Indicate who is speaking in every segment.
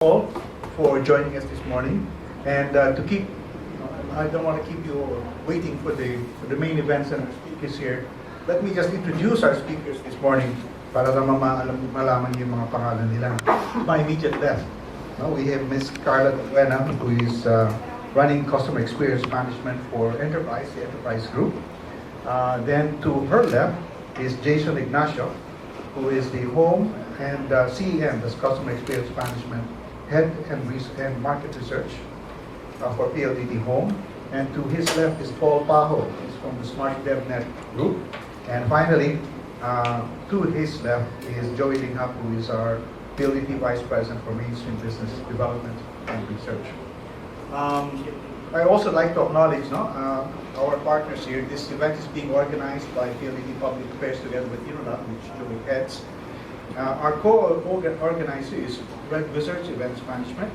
Speaker 1: all for joining us this morning. And I don't want to keep you waiting for the main events and our speakers here. Let me just introduce our speakers this morning para naman malaman yung mga pangalan nila. To my immediate left, we have Ms. Carla Duena, who is running customer experience management for Enterprise, the Enterprise Group. Then to her left is Jason Ignacio, who is the Home and CEM, that's Customer Experience Management, Head and Market Research for PLDT Home. And to his left is Paul Pajo, he's from the Smart DevNet Group. And finally, to his left is Joey Linghap, who is our PLDT Vice President for Mainstream Business Development and Research. I also like to acknowledge our partners here. This event is being organized by PLDT Public Affairs together with Unilab, which Joey heads. Our co-organizer is Red Wizards Events Management.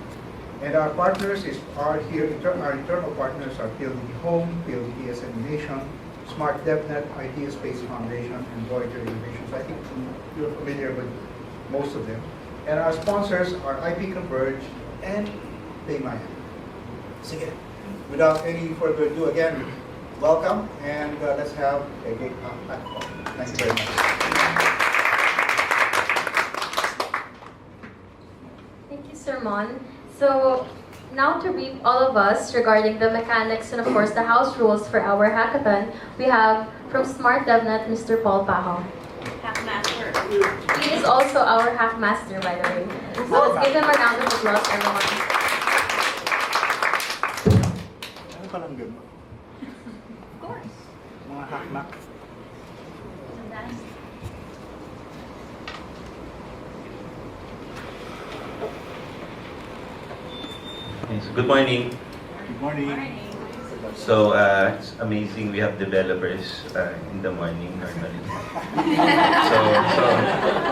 Speaker 1: And our partners are here, our internal partners are PLDT Home, PLDT SME Nation, Smart DevNet, Idea Space Foundation, and Voyager Innovations. I think you're familiar with most of them. And our sponsors are IP Converge and PayMaya. Sige. Without any further ado, again, welcome, and let's have a great platform. Thank you very much.
Speaker 2: Thank you, Sir Mon. So, now to brief all of us regarding the mechanics and of course the house rules for our hackathon, we have from Smart DevNet, Mr. Paul Pajo.
Speaker 3: Hackmaster.
Speaker 2: He is also our hackmaster, by the way. So let's give him a round of applause, everyone.
Speaker 1: Ano ka lang gano'n?
Speaker 3: Of course.
Speaker 1: Mga hackmack.
Speaker 4: Yes, good morning.
Speaker 1: Good morning.
Speaker 4: So it's amazing we have developers in the morning normally.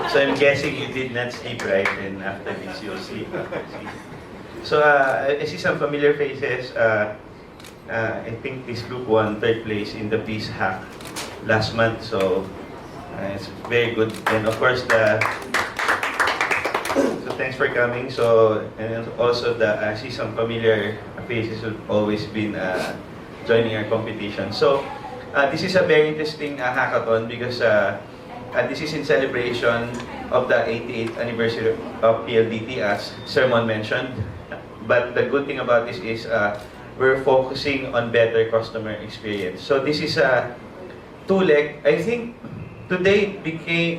Speaker 4: So I'm guessing you did not sleep right, and after this you'll sleep. So I see some familiar faces. I think this group won third place in the Peace Hack last month, so it's very good. And of course thanks for coming. So, and also I see some familiar faces who've always been joining our competition. So, this is a very interesting hackathon because this is in celebration of the 88th anniversary of PLDT, as Sir Mon mentioned. But the good thing about this is we're focusing on better customer experience. So this is a two-leg. I think today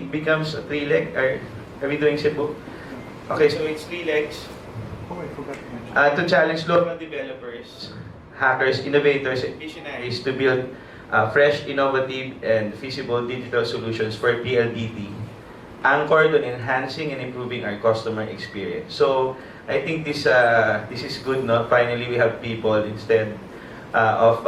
Speaker 4: becomes a three-leg. Are we doing Cebu? Okay, so it's three legs
Speaker 1: Oh, I forgot to mention.
Speaker 4: to challenge local developers, hackers, innovators, and visionaries to build fresh, innovative, and feasible digital solutions for PLDT, anchored on enhancing and improving our customer experience. So I think this is good. No, finally we have people instead of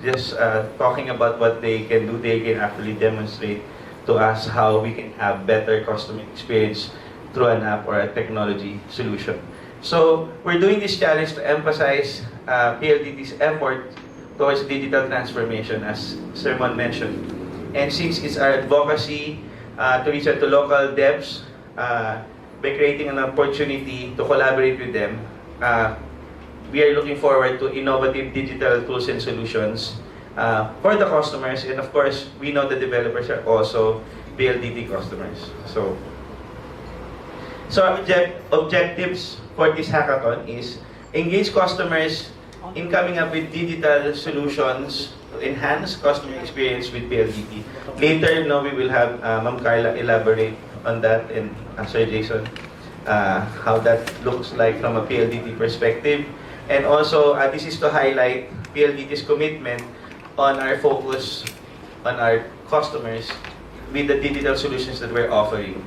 Speaker 4: just talking about what they can do. They can actually demonstrate to us how we can have better customer experience through an app or a technology solution. So we're doing this challenge to emphasize PLDT's effort towards digital transformation, as Sir Mon mentioned. And since it's our advocacy to reach out to local devs by creating an opportunity to collaborate with them, we are looking forward to innovative digital tools and solutions for the customers. And of course, we know the developers are also PLDT customers. So objectives for this hackathon is engage customers in coming up with digital solutions to enhance customer experience with PLDT. Later, we will have Ma'am Carla elaborate on that, and Sir Jason, how that looks like from a PLDT perspective. And also, this is to highlight PLDT's commitment on our focus on our customers with the digital solutions that we're offering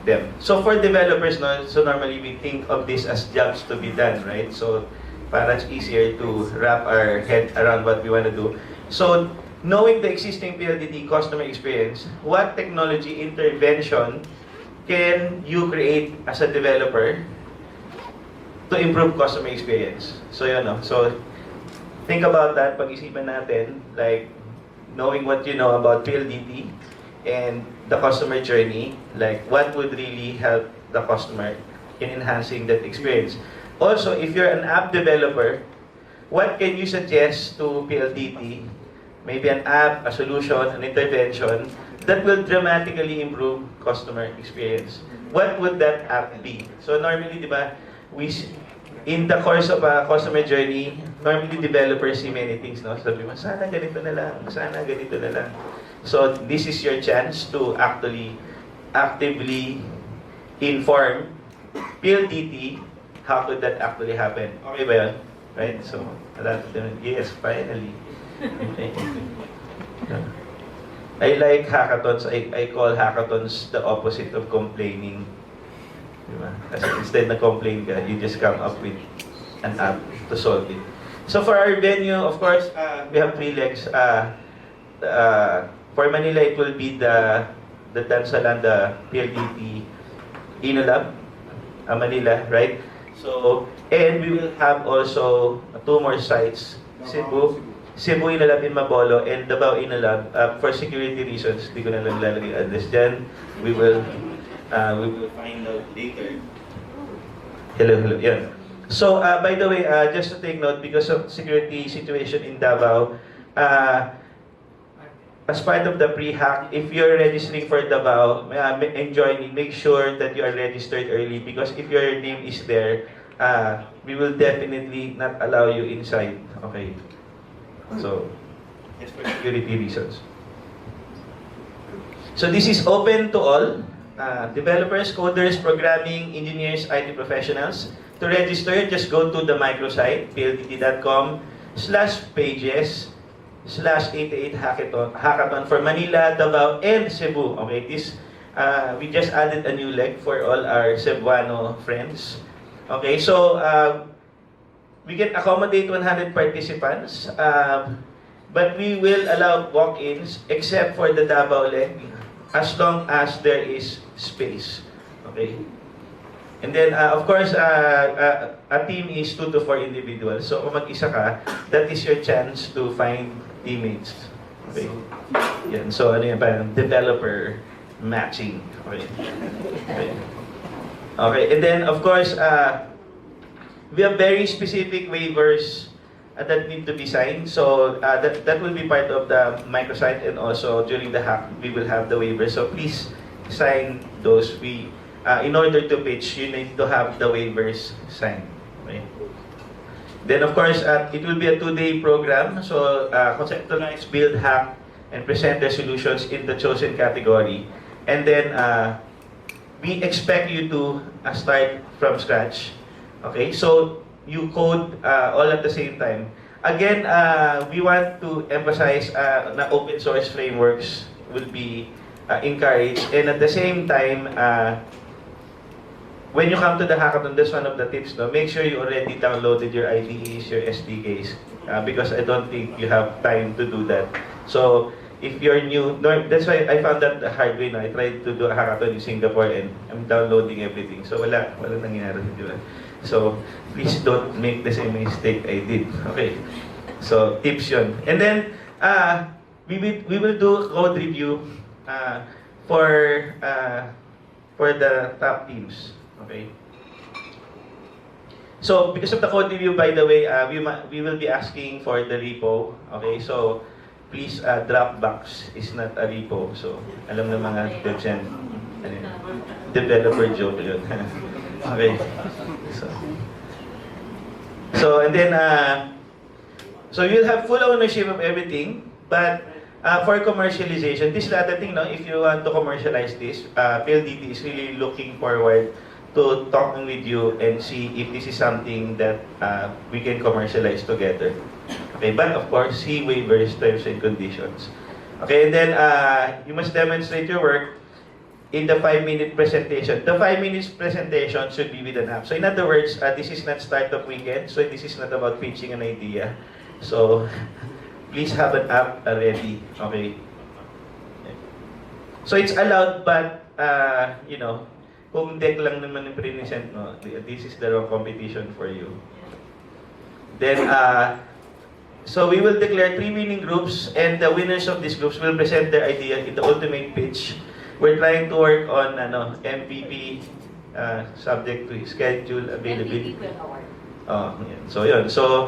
Speaker 4: them. So for developers, so normally we think of this as jobs to be done, right? So para it's easier to wrap our head around what we want to do. So knowing the existing PLDT customer experience, what technology intervention can you create as a developer to improve customer experience? So so think about that. Pag-isipan natin, like knowing what you know about PLDT and the customer journey, like what would really help the customer in enhancing that experience. Also, if you're an app developer, what can you suggest to PLDT? Maybe an app, a solution, an intervention that will dramatically improve customer experience. What would that app be? So normally, di ba, in the course of a customer journey, normally developers see many things, no? Sabi mo, sana ganito na lang, sana ganito na lang. So this is your chance to actually actively inform PLDT how could that actually happen. Okay ba yun? Right? So, yes, finally. Okay. I like hackathons. I call hackathons the opposite of complaining. Diba? Kasi instead na complain ka, you just come up with an app to solve it. So for our venue, of course, we have 3 legs. For Manila, it will be the Tansalanda PLDT Inolab, Manila, right? So, and we will have also 2 more sites, Cebu Inolab in Mabolo, and Davao Inolab. For security reasons, di ko na lang lalagay address dyan. We will find out later. Hello, yan. So, by the way, just to take note, because of security situation in Davao, as part of the pre-hack, if you're registering for Davao and joining, make sure that you are registered early, because if your name is there, we will definitely not allow you inside. Okay. So, it's for security reasons. So this is open to all, developers, coders, programming, engineers, IT professionals. To register, just go to the microsite, pldt.com/pages/88hackathon for Manila, Davao, and Cebu. Okay, we just added a new leg for all our Cebuano friends. Okay, so we can accommodate 100 participants, but we will allow walk-ins except for the Davao leg, as long as there is space. Okay. And then, of course, a team is 2 to 4 individuals. So, kung mag-isa ka, that is your chance to find teammates. Okay. Yan. So, ano yan, parang developer matching. Okay. Okay. Okay. And then, of course, we have very specific waivers that need to be signed. So, that will be part of the microsite, and also during the hack, we will have the waivers. So, please sign those. In order to pitch, you need to have the waivers signed. Okay? Then, of course, it will be a 2-day program. So, conceptualize, build, hack, and present the solutions in the chosen category. And then, we expect you to start from scratch. Okay? So, you code all at the same time. Again, we want to emphasize na open source frameworks will be encouraged. And at the same time, when you come to the hackathon, that's one of the tips. No? Make sure you already downloaded your IDEs, your SDKs, because I don't think you have time to do that. So, if you're new, that's why I found that the hard way. No? I tried to do a hackathon in Singapore, and I'm downloading everything. So, wala nangyari. Diba? So, please don't make the same mistake I did. Okay. So, tips yun. And then, we will do code review for the top teams. Okay. So, because of the code review, by the way, we will be asking for the repo. Okay, so please, Dropbox is not a repo. So, alam ng mga devs yan, developer joke yun. Okay. So, and then, so you'll have full ownership of everything, but for commercialization, this is the other thing, no? If you want to commercialize this, PLDT is really looking forward to talking with you and see if this is something that we can commercialize together. Okay, but of course, see waivers, terms and conditions. Okay, and then you must demonstrate your work in the 5-minute presentation. The 5 minutes presentation should be with an app. So in other words, this is not startup weekend, so this is not about pitching an idea. So please have an app ready. Okay. So it's allowed, but you know, kung deck lang naman yung present, no, this is the wrong competition for you. Then, so we will declare 3 winning groups, and the winners of these groups will present their idea in the ultimate pitch. We're trying to work on MVP, subject to schedule, availability.
Speaker 3: MVP award.
Speaker 4: Oh, yan. So yun. So,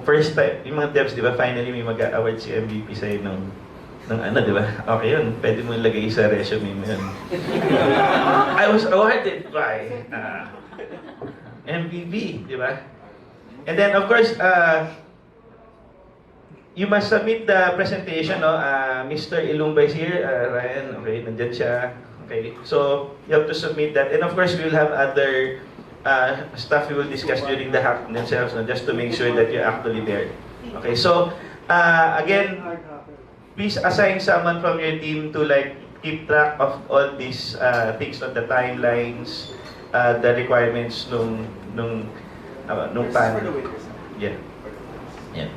Speaker 4: first time, yung mga devs, di ba, finally may mag-award si MVP sa'yo ng ano, di ba? Okay yun. Pwede mo ilagay sa resume mo yun. I was awarded by MVP, di ba? And then, of course, you must submit the presentation, no? Mr. Ilumba is here. Ryan, okay, nandyan siya. Okay, so you have to submit that. And of course, we will have other stuff we will discuss during the hack themselves, no? Just to make sure that you're actually there. Okay, so again, please assign someone from your team to like keep track of all these things on the timelines, the requirements nung panel. Yeah. Yeah.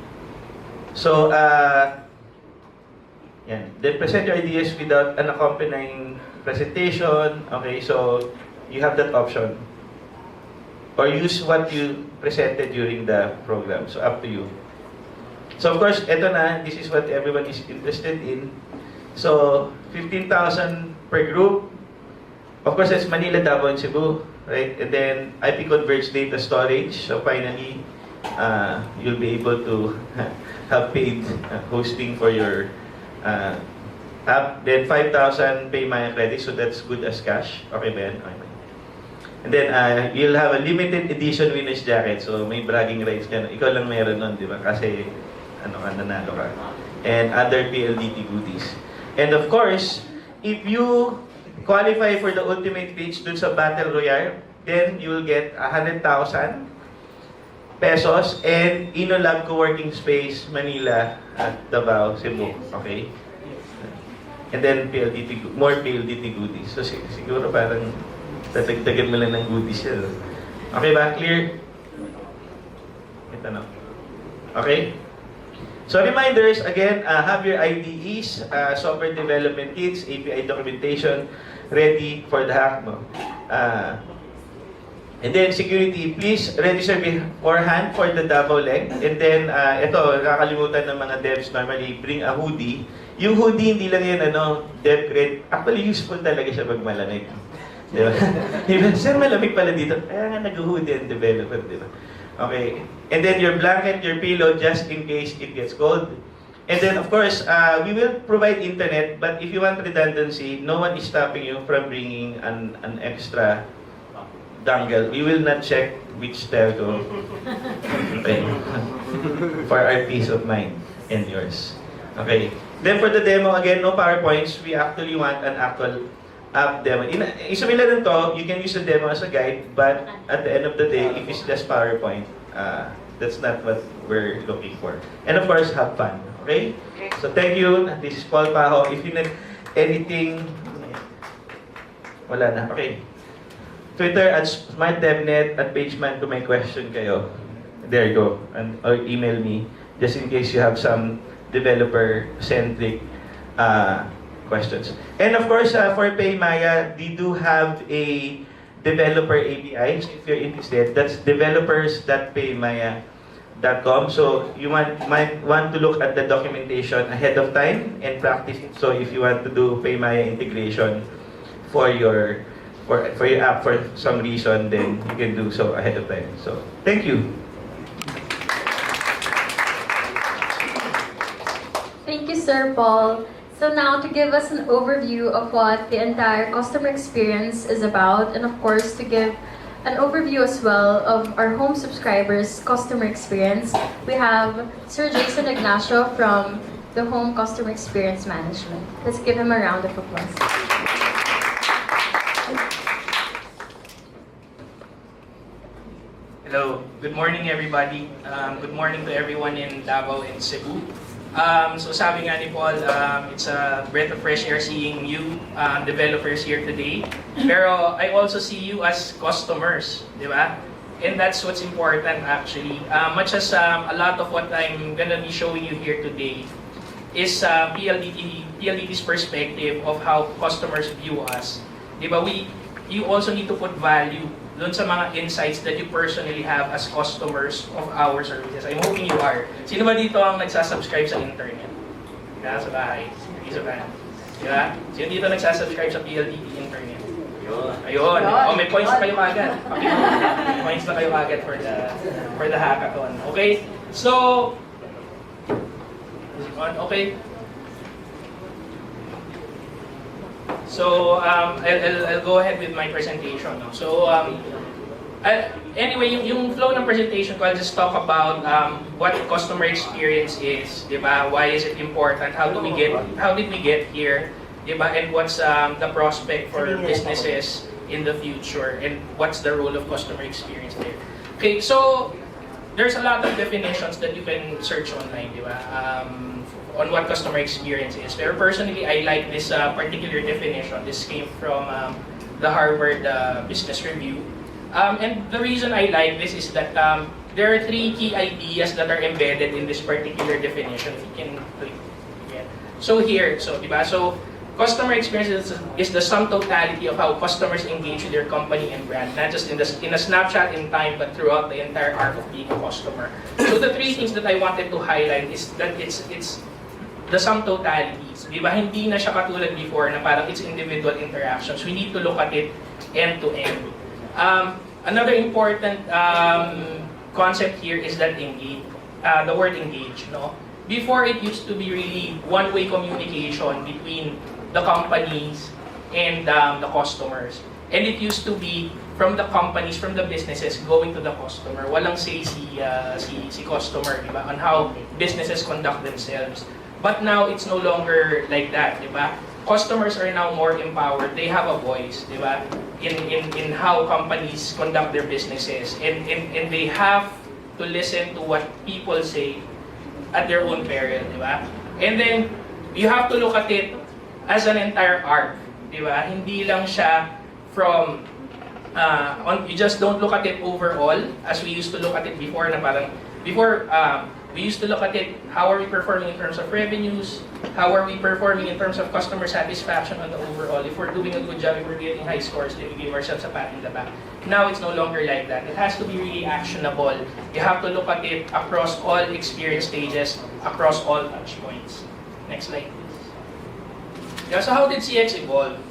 Speaker 4: So, yan. Then present your ideas without an accompanying presentation. Okay, so you have that option. Or use what you presented during the program. So, up to you. So, of course, eto na. This is what everyone is interested in. So, 15,000 per group. Of course, that's Manila, Davao, and Cebu. Right? And then, IP Converge data storage. So, finally, you'll be able to have paid hosting for your app. Then 5,000 pay Maya credits, so that's good as cash. Okay ba yan? Okay. And then you'll have a limited edition winner's jacket. So may bragging rights ka. Ikaw lang meron nun, di ba? Kasi nanalo ka. And other PLDT goodies. And of course, if you qualify for the ultimate page dun sa Battle Royale, then you will get 100,000 pesos and Inolab Co-working Space Manila at Davao, Cebu. Okay? And then more PLDT goodies. So siguro parang tatagdagan mo lang ng goodies yan. Okay ba? Clear? Ito na. Okay? So reminders, again, have your IDEs, software development kits, API documentation ready for the hack. No? And then security, please register beforehand for the Davao leg. And then, ito, nakakalimutan ng mga devs normally, bring a hoodie. Yung hoodie, hindi lang yan, dev grade. Actually, useful talaga siya pag malamig. Di ba? Sir, malamig pala dito. Kaya nga nag-hoodie ang developer, di ba? Okay. And then your blanket, your pillow, just in case it gets cold. And then, of course, we will provide internet, but if you want redundancy, no one is stopping you from bringing an extra dongle. We will not check which telco. Okay. For our peace of mind and yours. Okay. Then for the demo, again, no PowerPoints. We actually want an actual app demo. Isumila rin to, you can use the demo as a guide, but at the end of the day, if it's just PowerPoint, that's not what we're looking for. And of course, have fun. Okay? So thank you. This is Paul Paho. If you need anything, wala na. Okay. Twitter at SmartDevNet at PageMan to may question kayo. There you go. Or email me just in case you have some developer-centric questions. And of course, for PayMaya, we do have a developer API. So if you're interested, that's developers.paymaya.com. So you might want to look at the documentation ahead of time and practice it. So if you want to do PayMaya integration for your app for some reason, then you can do so ahead of time. So thank you.
Speaker 2: Thank you, Sir Paul. So now to give us an overview of what the entire customer experience is about, and of course to give an overview as well of our home subscribers' customer experience, we have Sir Jason Ignacio from the Home Customer Experience Management. Let's give him a round of applause.
Speaker 5: Hello, good morning everybody. Good morning to everyone in Davao and Cebu. So sabi nga ni Paul, it's a breath of fresh air seeing you developers here today. Pero I also see you as customers, di ba? And that's what's important actually. Much as a lot of what I'm gonna be showing you here today is PLDT's perspective of how customers view us. Di ba? You also need to put value doon sa mga insights that you personally have as customers of our services. I'm hoping you are. Sino ba dito ang nagsasubscribe sa internet? Sa bahay. Sa bahay. Diba? Sino dito nagsasubscribe sa PLDT internet? Ayun. Oh, may points na kayo kagad. Okay. May points na kayo kagad for the hackathon. Okay? So, okay. So, I'll go ahead with my presentation. No? So, anyway, yung flow ng presentation ko, I'll just talk about what customer experience is, di ba? Why is it important? How did we get here? Di ba? And what's the prospect for businesses in the future? And what's the role of customer experience there? Okay, so there's a lot of definitions that you can search online, di ba? On what customer experience is. Pero personally, I like this particular definition. This came from the Harvard Business Review. And the reason I like this is that there are 3 key ideas that are embedded in this particular definition. If you can click. Yeah. So here, diba? So customer experience is the sum totality of how customers engage with your company and brand, not just in a snapshot in time, but throughout the entire arc of being a customer. So the 3 things that I wanted to highlight is that it's the sum totalities. Diba? Hindi na siya katulad before na parang it's individual interactions. We need to look at it end to end. Another important concept here is that the word engage. No? Before, it used to be really one-way communication between the companies and the customers. And it used to be from the companies, from the businesses, going to the customer. Walang say si customer, diba? On how businesses conduct themselves. But now, it's no longer like that, diba? Customers are now more empowered. They have a voice, diba? In how companies conduct their businesses. And they have to listen to what people say at their own peril, diba? And then, you have to look at it as an entire arc, diba? Hindi lang siya from, you just don't look at it overall, as we used to look at it before, na parang, before, we used to look at it, how are we performing in terms of revenues? How are we performing in terms of customer satisfaction on the overall? If we're doing a good job, if we're getting high scores, then we give ourselves a pat in the back. Now, it's no longer like that. It has to be really actionable. You have to look at it across all experience stages, across all touch points. Next slide, please. Yeah, so how did CX evolve?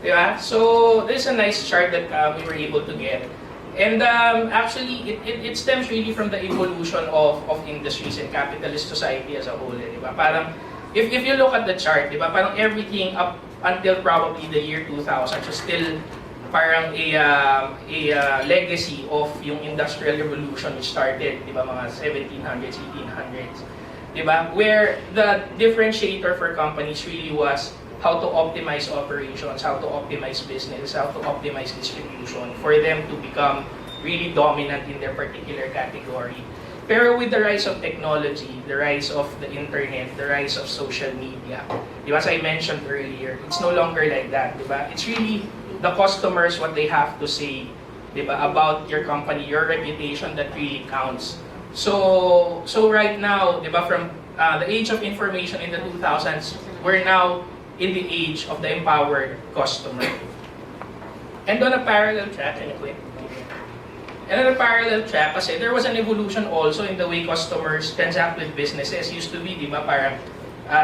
Speaker 5: Yeah, so this is a nice chart that we were able to get. And actually, it stems really from the evolution of industries and capitalist society as a whole. Diba? Parang, if you look at the chart, diba? Parang everything up until probably the year 2000 is still parang a legacy of yung industrial revolution which started, diba, mga 1700s, 1800s. Diba? Where the differentiator for companies really was how to optimize operations, how to optimize business, how to optimize distribution for them to become really dominant in their particular category. Pero with the rise of technology, the rise of the internet, the rise of social media, diba, as I mentioned earlier, it's no longer like that. Diba? It's really the customers, what they have to say, diba, about your company, your reputation that really counts. So right now, diba, from the age of information in the 2000s, we're now in the age of the empowered customer. And on a parallel track, kasi there was an evolution also in the way customers transact with businesses. Used to be, di ba, parang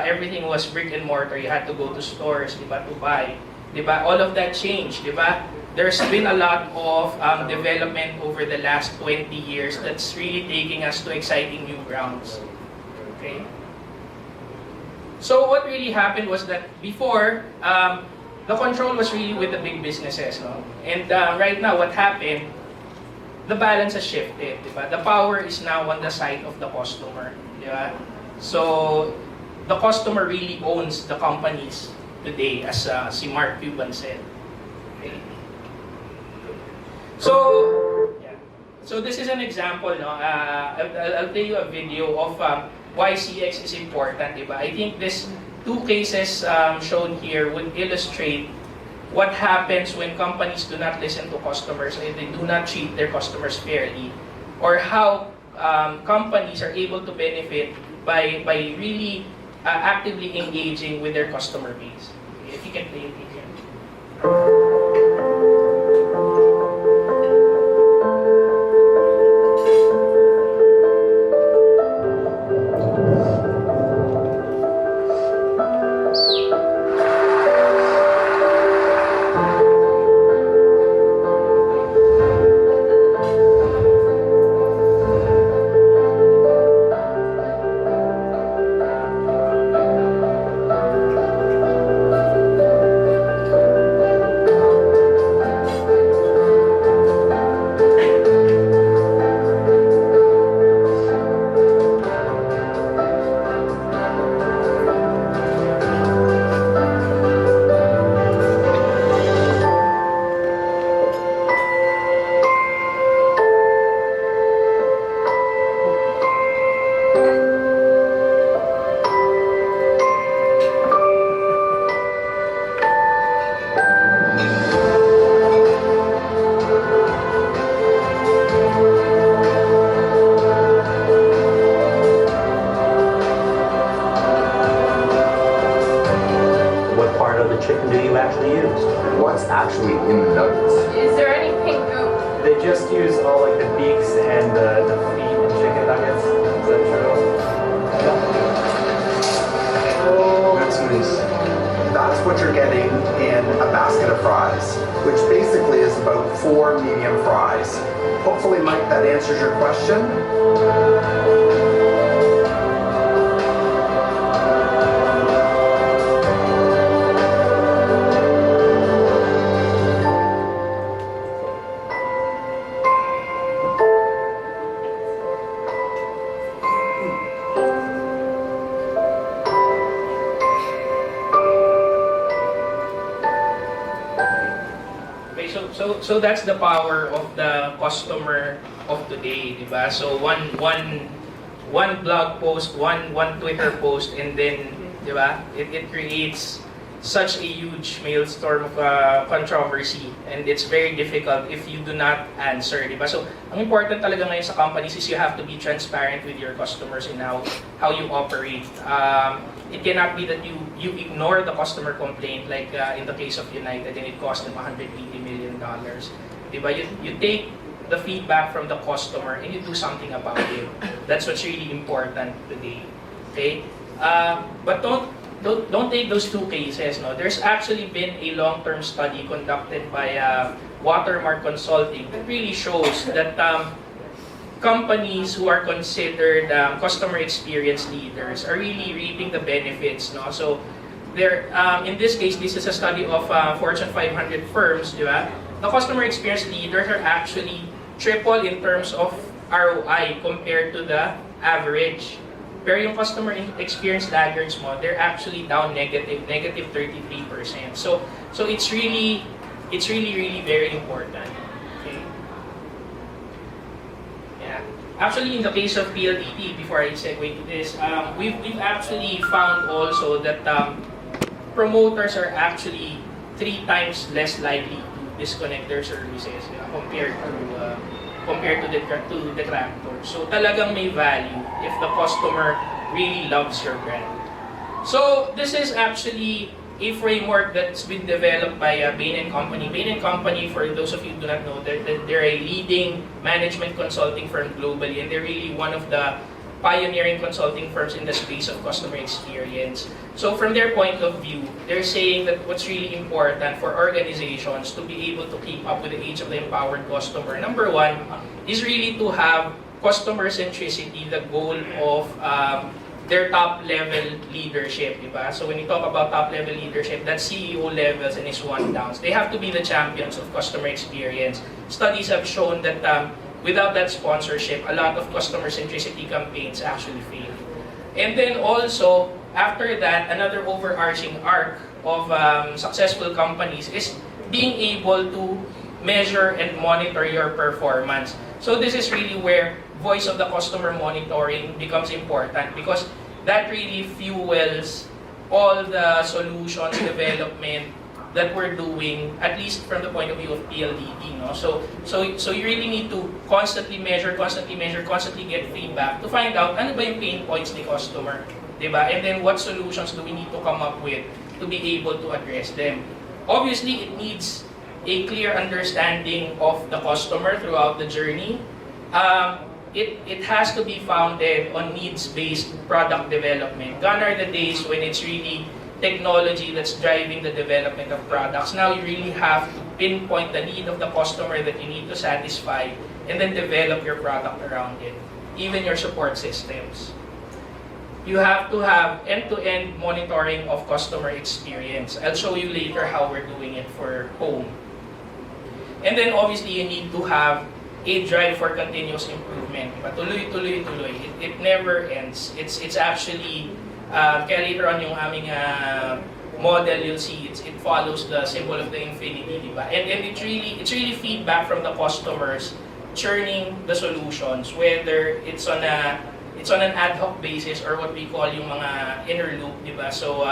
Speaker 5: everything was brick and mortar. You had to go to stores, di ba, to buy. Di ba? All of that changed, di ba? There's been a lot of development over the last 20 years that's really taking us to exciting new grounds. Okay? So what really happened was that before, the control was really with the big businesses. No? And right now, what happened, the balance has shifted. Diba? The power is now on the side of the customer. Diba? So the customer really owns the companies today, as si Mark Cuban said. Okay. So this is an example. No? I'll tell you a video of why CX is important, diba? I think these 2 cases shown here would illustrate what happens when companies do not listen to customers and they do not treat their customers fairly, or how companies are able to benefit by really actively engaging with their customer base. If you can play it here.
Speaker 6: the beaks and the feet and chicken nuggets. Is that true?
Speaker 7: That's nice. That's what you're getting in a basket of fries, which basically is about 4 medium fries. Hopefully, Mike, that answers your question.
Speaker 5: Okay, so that's the power of the customer of today, di ba? So one blog post, one Twitter post, and then, di ba? It creates such a huge maelstrom of controversy, and it's very difficult if you do not answer, di ba? So ang important talaga ngayon sa companies is you have to be transparent with your customers in how you operate. It cannot be that you ignore the customer complaint like in the case of United, and it cost them $180 million. Diba? You take the feedback from the customer and you do something about it. That's what's really important today. Okay? But don't take those two cases. No, there's actually been a long-term study conducted by Watermark Consulting that really shows that companies who are considered customer experience leaders are really reaping the benefits. No, so there, in this case, this is a study of Fortune 500 firms. Di ba? The customer experience leaders are actually triple in terms of ROI compared to the average. Pero yung customer experience laggards mo, they're actually down negative 33%. So it's really very important. Okay. Yeah. Actually, in the case of PLDT, before I segue to this, we've actually found also that promoters are actually 3 times less likely to disconnect their services compared to detractors. So talagang may value if the customer really loves your brand. So this is actually a framework that's been developed by Bain & Company. Bain & Company, for those of you who do not know, they're a leading management consulting firm globally, and they're really one of the pioneering consulting firms in the space of customer experience. So from their point of view, they're saying that what's really important for organizations to be able to keep up with the age of the empowered customer, number one, is really to have customer centricity, the goal of their top-level leadership, diba? So when you talk about top-level leadership, that's CEO levels and S1 downs. They have to be the champions of customer experience. Studies have shown that without that sponsorship, a lot of customer centricity campaigns actually fail. And then also, after that, another overarching arc of successful companies is being able to measure and monitor your performance. So this is really where voice of the customer monitoring becomes important, because that really fuels all the solutions development that we're doing, at least from the point of view of PLDT. No? So you really need to constantly measure, constantly get feedback to find out ano ba yung pain points ni customer, diba? And then what solutions do we need to come up with to be able to address them. Obviously, it needs a clear understanding of the customer throughout the journey. It has to be founded on needs-based product development. Gone are the days when it's really technology that's driving the development of products. Now you really have to pinpoint the need of the customer that you need to satisfy and then develop your product around it, even your support systems. You have to have end-to-end monitoring of customer experience. I'll show you later how we're doing it for home. And then obviously you need to have a drive for continuous improvement. Tuloy. It never ends. It's actually kaya later on yung aming model, you'll see it follows the symbol of the infinity, diba? And it's really feedback from the customers churning the solutions, whether it's on an ad hoc basis or what we call yung mga inner loop, diba? So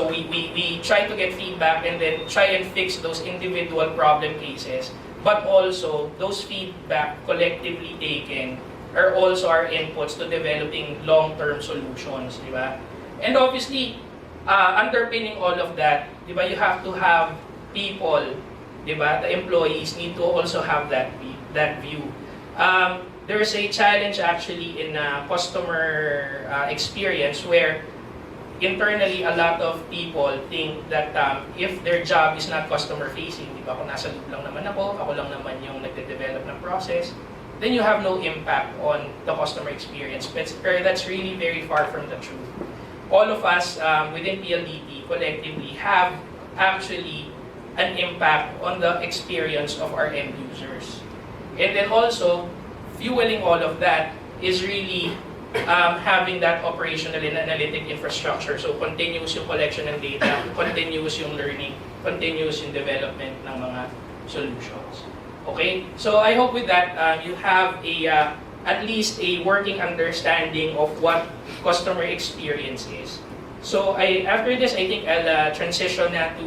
Speaker 5: we try to get feedback and then try and fix those individual problem cases, but also those feedback collectively taken are also our inputs to developing long-term solutions, di ba? And obviously, underpinning all of that, di ba, you have to have people, di ba? The employees need to also have that view. There's a challenge actually in customer experience where internally a lot of people think that if their job is not customer facing, di ba, kung nasa loob lang naman ako lang naman yung nagde-develop ng process, then you have no impact on the customer experience. But that's really very far from the truth. All of us within PLDT collectively have actually an impact on the experience of our end users. And then also, fueling all of that is really having that operational and analytic infrastructure. So continuous yung collection ng data, continuous yung learning, continuous yung development ng mga solutions. Okay? So I hope with that, you have at least a working understanding of what customer experience is. So after this, I think I'll transition na to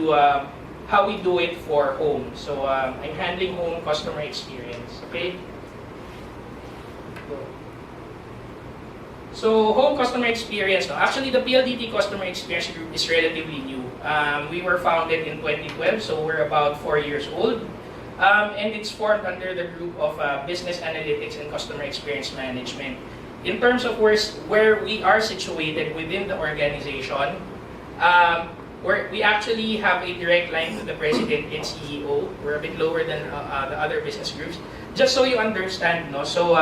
Speaker 5: how we do it for home. So I'm handling home customer experience. Okay? So home customer experience, no? Actually the PLDT customer experience group is relatively new. We were founded in 2012, so we're about 4 years old. And it's formed under the group of business analytics and customer experience management. In terms of where we are situated within the organization, we actually have a direct line to the president and CEO. We're a bit lower than the other business groups. Just so you understand, no? So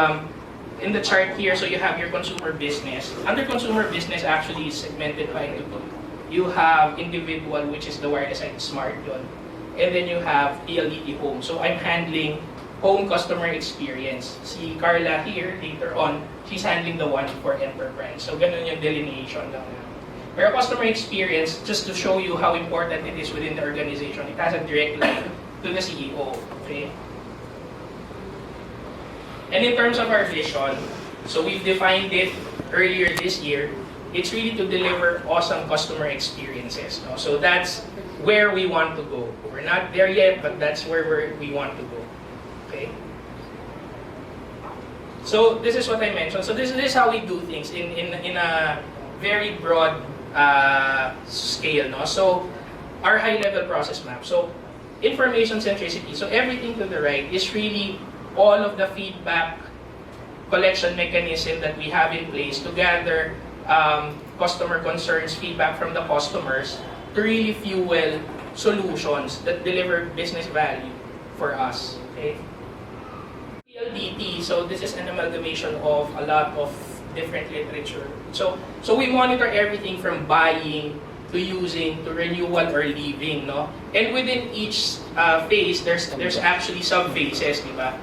Speaker 5: in the chart here, so you have your consumer business. Under consumer business, actually is segmented by two. You have individual, which is the wireless and smart yun. And then you have PLDT home. So I'm handling home customer experience. Si Carla here, later on, she's handling the one for enterprise. So ganun yung delineation lang. Pero customer experience, just to show you how important it is within the organization, it has a direct line to the CEO. Okay? And in terms of our vision, so we've defined it earlier this year, it's really to deliver awesome customer experiences. No? So that's where we want to go. We're not there yet, but that's where we want to go. Okay? So this is what I mentioned. So this is how we do things in a very broad scale. No? So our high-level process map. So information centricity. So everything to the right is really all of the feedback collection mechanism that we have in place to gather customer concerns, feedback from the customers to really fuel solutions that deliver business value for us. Okay? PLDT, so this is an amalgamation of a lot of different literature. So we monitor everything from buying to using, to renewal or leaving, no? And within each phase, there's actually sub-phases, di ba?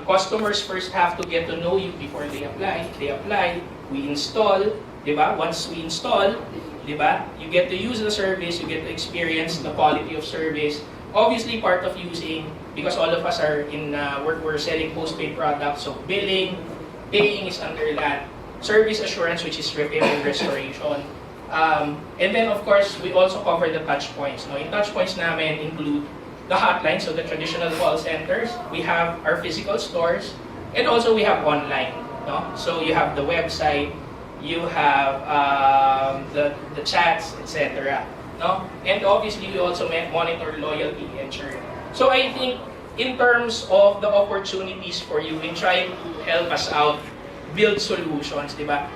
Speaker 5: Customers first have to get to know you before they apply. They apply, we install, di ba? Once we install, di ba? You get to use the service, you get to experience the quality of service. Obviously, part of using, because all of us are in, we're selling postpaid products, so billing, paying is under that. Service assurance, which is repair and restoration. And then, of course, we also cover the touch points. No? Yung touch points namin include the hotline, so the traditional call centers. We have our physical stores, and also we have online. No? So you have the website, you have the chats, etc. No? And obviously, we also monitor loyalty and churn. So I think in terms of the opportunities for you in trying to help us out, build solutions, di ba?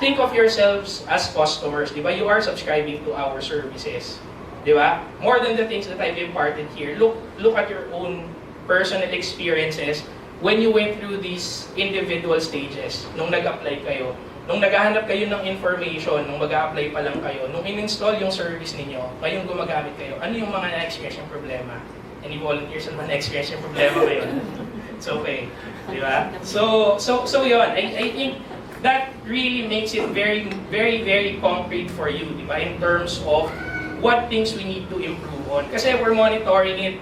Speaker 5: Think of yourselves as customers, di ba? You are subscribing to our services. Di ba? More than the things that I've imparted here, look at your own personal experiences when you went through these individual stages, nung nag-apply kayo, nung naghahanap kayo ng information, nung mag-a-apply pa lang kayo, nung in-install yung service ninyo, ngayong gumagamit kayo, ano yung mga na-experience yung problema? Any volunteers naman na-experience yung problema ngayon? It's okay. Di ba? So yun, I think that really makes it very, very, very concrete for you, di ba? In terms of what things we need to improve on. Kasi we're monitoring it,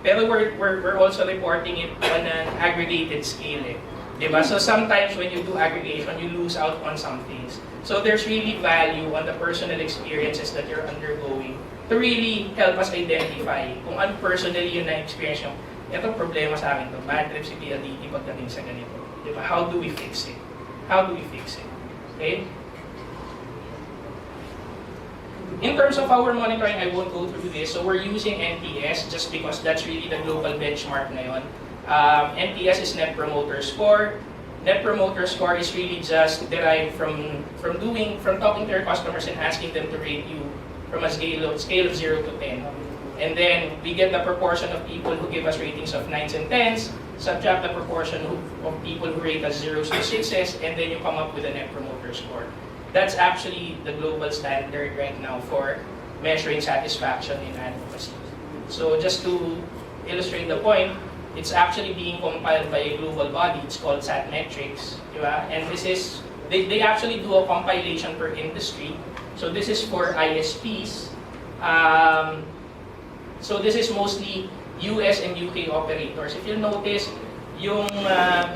Speaker 5: pero we're also reporting it on an aggregated scale. Diba? So sometimes when you do aggregation, you lose out on some things. So there's really value on the personal experiences that you're undergoing to really help us identify kung ano personally yung na-experience yung itong problema sa akin, itong bad trip si PLDT pagdating sa ganito. Diba? How do we fix it? How do we fix it? Okay? In terms of our monitoring, I won't go through this. So we're using NPS just because that's really the global benchmark ngayon. NPS is Net Promoter Score. Net Promoter Score is really just derived from talking to your customers and asking them to rate you from a scale of 0 to 10. And then we get the proportion of people who give us ratings of 9s and 10s, subtract the proportion of people who rate us 0s to 6s, and then you come up with a Net Promoter Score. That's actually the global standard right now for measuring satisfaction in advocacy. So just to illustrate the point, it's actually being compiled by a global body. It's called Satmetrics, diba? And this is, they actually do a compilation per industry. So this is for ISPs. So this is mostly US and UK operators. If you notice, yung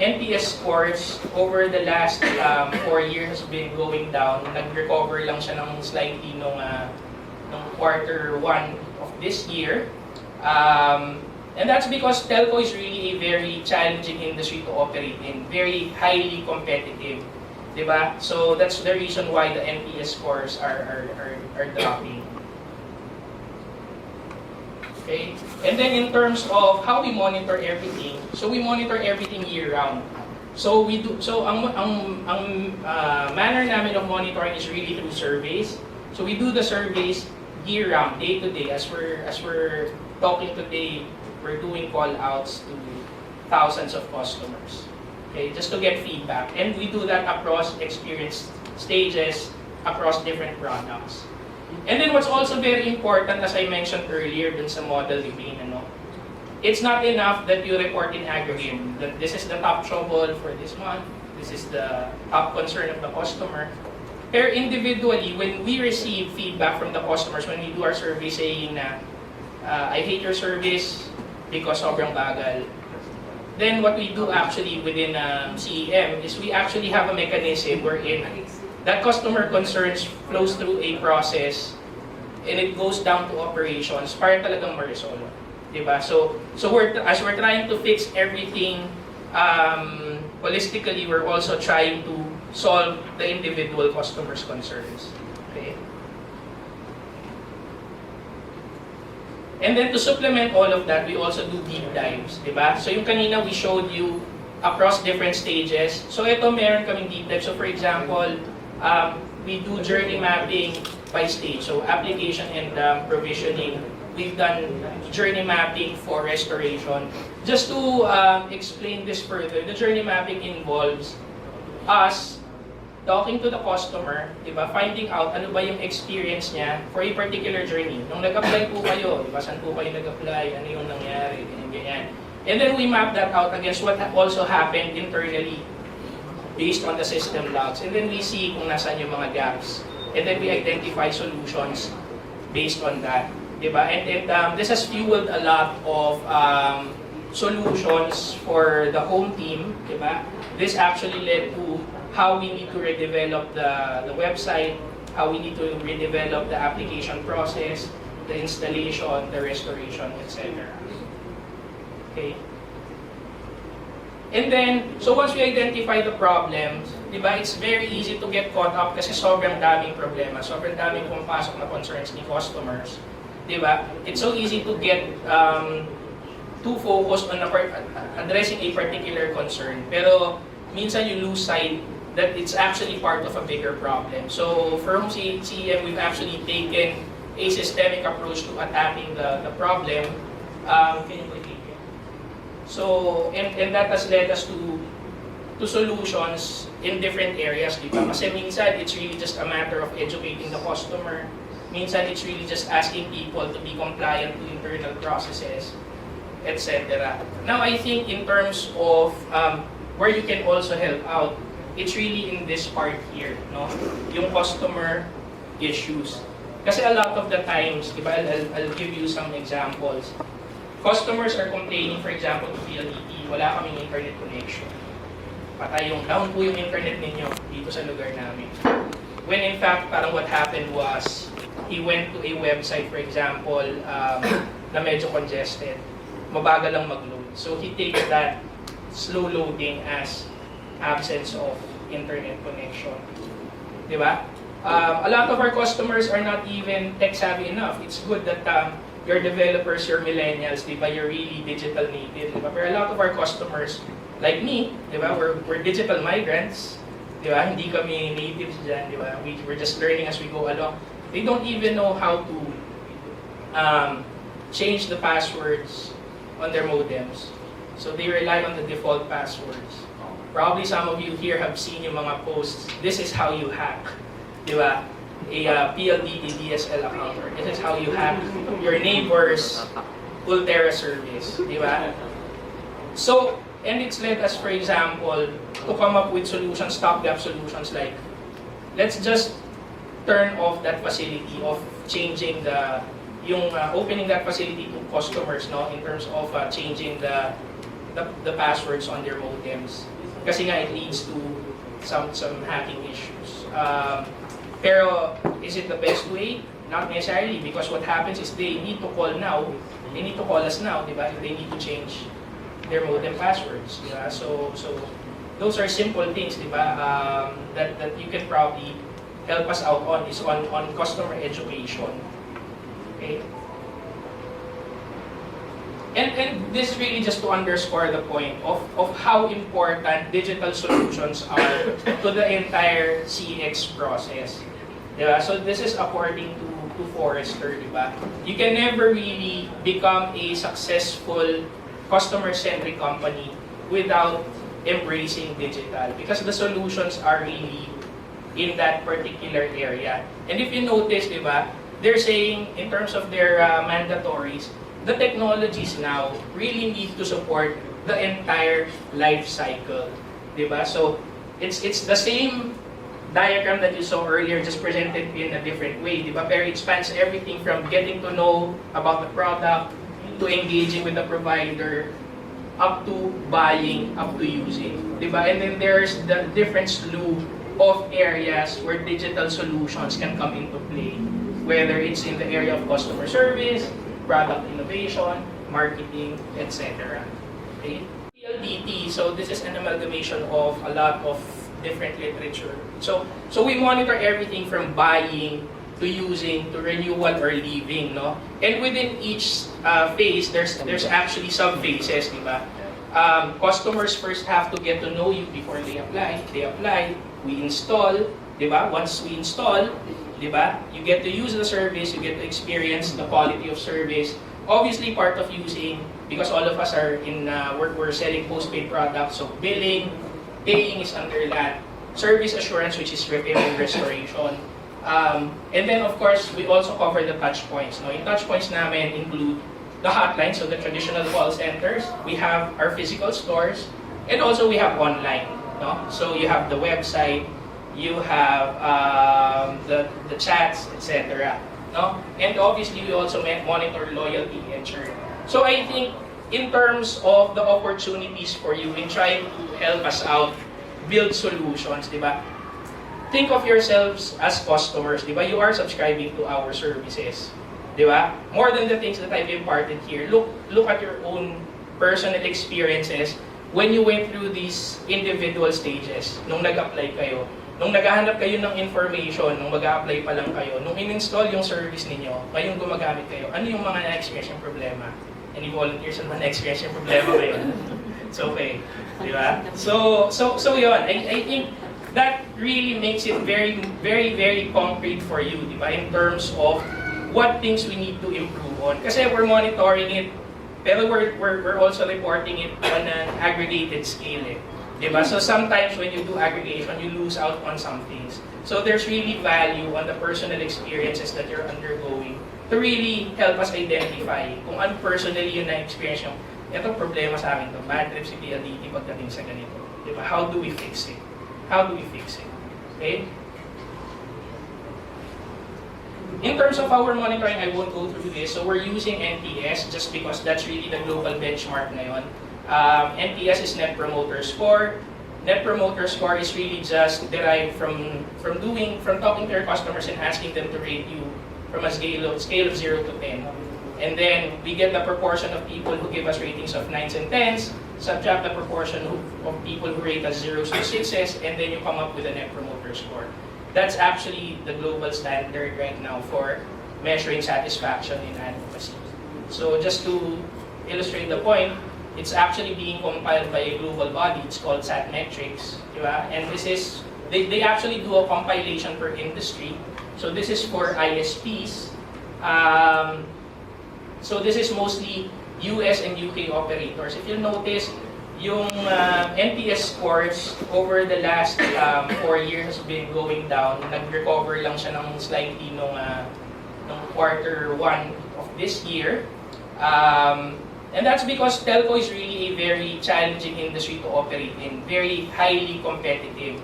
Speaker 5: NPS scores over the last 4 years has been going down. Nag-recover lang siya ng slightly nung quarter 1 of this year. And that's because telco is really a very challenging industry to operate in, very highly competitive, diba? So that's the reason why the NPS scores are dropping. Okay, and then in terms of how we monitor everything, so we monitor everything year-round. So we do, so ang manner namin of monitoring is really through surveys. So we do the surveys year-round, day-to-day. As we're talking today, we're doing call-outs to thousands of customers, okay, just to get feedback. And we do that across experience stages, across different products. And then what's also very important, as I mentioned earlier dun sa model ni Bain, it's not enough that you report in aggregate that this is the top trouble for this month, this is the top concern of the customer. Pero individually, when we receive feedback from the customers, when we do our survey saying na, I hate your service because sobrang bagal, then what we do actually within CEM is we actually have a mechanism wherein that customer concerns flows through a process and it goes down to operations para talagang ma-resolve. Diba? So as we're trying to fix everything holistically, we're also trying to solve the individual customer's concerns. Okay? And then to supplement all of that, we also do deep dives, diba? So yung kanina we showed you across different stages. So ito meron kaming deep dive. So for example, we do journey mapping by stage. So application and provisioning. We've done journey mapping for restoration. Just to explain this further, the journey mapping involves us talking to the customer, diba, finding out ano ba yung experience niya for a particular journey. Nung nag-apply po kayo, diba, saan po kayo nag-apply, ano yung nangyari, ganyan. And then we map that out against what also happened internally based on the system logs. And then we see kung nasaan yung mga gaps. And then we identify solutions based on that. Diba? And this has fueled a lot of solutions for the home team. Diba? This actually led to how we need to redevelop the website, how we need to redevelop the application process, the installation, the restoration, etc. Okay? And then, so once we identify the problems, diba, it's very easy to get caught up kasi sobrang daming problema, sobrang daming pumapasok na concerns ni customers. Diba? It's so easy to get too focused on addressing a particular concern. Pero minsan you lose sight that it's actually part of a bigger problem. So from CEM, we've actually taken a systemic approach to attacking the problem. Can you repeat it? So, and that has led us to solutions in different areas, di ba? Kasi minsan, it's really just a matter of educating the customer. Minsan, it's really just asking people to be compliant to internal processes, etc. Now, I think in terms of where you can also help out, it's really in this part here, no? Yung customer issues. Kasi a lot of the times, di ba, I'll give you some examples. Customers are complaining, for example, to PLDT, wala kaming internet connection. Patay yung down po yung internet ninyo dito sa lugar namin. When in fact, parang what happened was, he went to a website, for example, na medyo congested. Mabagal lang mag-load. So he takes that slow loading as absence of internet connection. Diba? A lot of our customers are not even tech-savvy enough. It's good that your developers, your millennials, di ba, you're really digital native, di ba? Pero a lot of our customers, like me, di ba, we're digital migrants, di ba? Hindi kami natives dyan, di ba? We're just learning as we go along. They don't even know how to change the passwords on their modems. So they rely on the default passwords. Probably some of you here have seen yung mga posts, this is how you hack, di ba? A PLDT DSL account, or this is how you hack your neighbor's Ultera service, di ba? So, and it's led us, for example, to come up with solutions, stopgap solutions like, let's just turn off that facility of changing opening that facility to customers, no, in terms of changing the passwords on their modems. Kasi nga it leads to some hacking issues. Pero is it the best way? Not necessarily, because what happens is they need to call us now, di ba? If they need to change their modem passwords, di ba? So those are simple things, di ba? That you can probably help us out on is on customer education. Okay? And this is really just to underscore the point of how important digital solutions are to the entire CX process. Diba? So this is according to Forrester, diba? You can never really become a successful customer-centric company without embracing digital, because the solutions are really in that particular area. And if you notice, diba, they're saying in terms of their mandatories, the technologies now really need to support the entire life cycle, diba? So it's the same diagram that you saw earlier, just presented in a different way, diba? Pero it spans everything from getting to know about the product, to engaging with the provider, up to buying, up to using, diba? And then there's the different slew of areas where digital solutions can come into play, whether it's in the area of customer service, product innovation, marketing, etc. Okay? PLDT, so this is an amalgamation of a lot of different literature. So we monitor everything from buying to using to renewal or leaving, no? And within each phase, there's actually sub-phases, di ba? Customers first have to get to know you before they apply. They apply, we install, di ba? Once we install, di ba? You get to use the service, you get to experience the quality of service. Obviously, part of using, because all of us are in, we're selling postpaid products, so billing, paying is under that. Service assurance, which is repair and restoration. And then, of course, we also cover the touch points. No? Yung touch points namin include the hotline, so the traditional call centers. We have our physical stores, and also we have online. No? So you have the website, you have the chats, etc. No? And obviously, we also monitor loyalty and churn. So I think in terms of the opportunities for you in trying to help us out, build solutions, di ba? Think of yourselves as customers, di ba? You are subscribing to our services, di ba? More than the things that I've imparted here, look at your own personal experiences when you went through these individual stages, nung nag-apply kayo, nung naghahanap kayo ng information, nung mag-a-apply pa lang kayo, nung in-install yung service ninyo, ngayong gumagamit kayo, ano yung mga na-experience yung problema? Any volunteers na na-experience yung problema kayo? It's okay. Di ba? So yun. I think that really makes it very, very, very concrete for you, di ba? In terms of what things we need to improve on. Kasi we're monitoring it, pero we're also reporting it on an aggregated scale. Di ba? So sometimes when you do aggregation, you lose out on some things. So there's really value on the personal experiences that you're undergoing to really help us identify kung ano personally yung na-experience yung itong problema sa amin to, bad trip si PLDT pagdating sa ganito. Diba? How do we fix it? How do we fix it? Okay? In terms of our monitoring, I won't go through this. So we're using NPS just because that's really the global benchmark ngayon. NPS is Net Promoter Score. Net Promoter Score is really just derived from talking to your customers and asking them to rate you from a scale of 0 to 10. And then we get the proportion of people who give us ratings of 9s and 10s, subtract the proportion of people who rate us 0s to 6s, and then you come up with a Net Promoter Score. That's actually the global standard right now for measuring satisfaction in advocacy. So just to illustrate the point, it's actually being compiled by a global body. It's called Satmetrics, diba? And this is, they actually do a compilation per industry. So this is for ISPs. So this is mostly US and UK operators. If you'll notice, yung NPS scores over the last 4 years has been going down. Nag-recover lang siya ng slightly nung quarter 1 of this year. And that's because telco is really a very challenging industry to operate in, very highly competitive,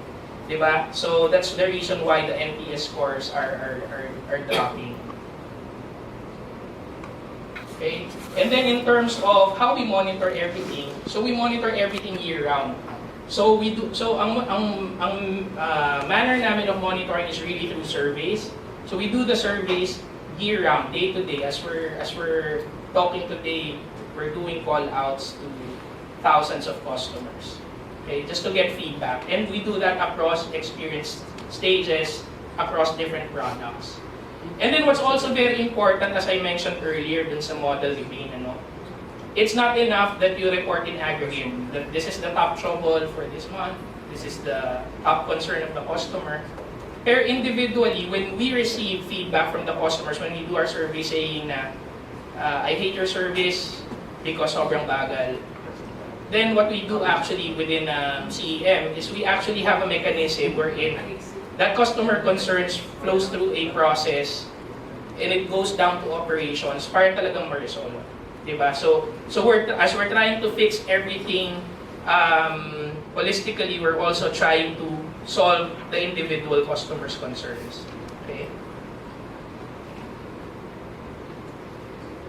Speaker 5: diba? So that's the reason why the NPS scores are dropping. Okay, and then in terms of how we monitor everything, so we monitor everything year-round. So we do, so ang manner namin of monitoring is really through surveys. So we do the surveys year-round, day-to-day. As we're talking today, we're doing call-outs to thousands of customers, okay, just to get feedback. And we do that across experience stages, across different products. And then what's also very important, as I mentioned earlier dun sa model ni Bain, it's not enough that you report in aggregate that this is the top trouble for this month, this is the top concern of the customer. Pero individually, when we receive feedback from the customers, when we do our survey saying na, I hate your service because sobrang bagal, then what we do actually within CEM is we actually have a mechanism wherein that customer concerns flows through a process and it goes down to operations para talagang ma-resolve. Diba? So as we're trying to fix everything holistically, we're also trying to solve the individual customer's concerns. Okay?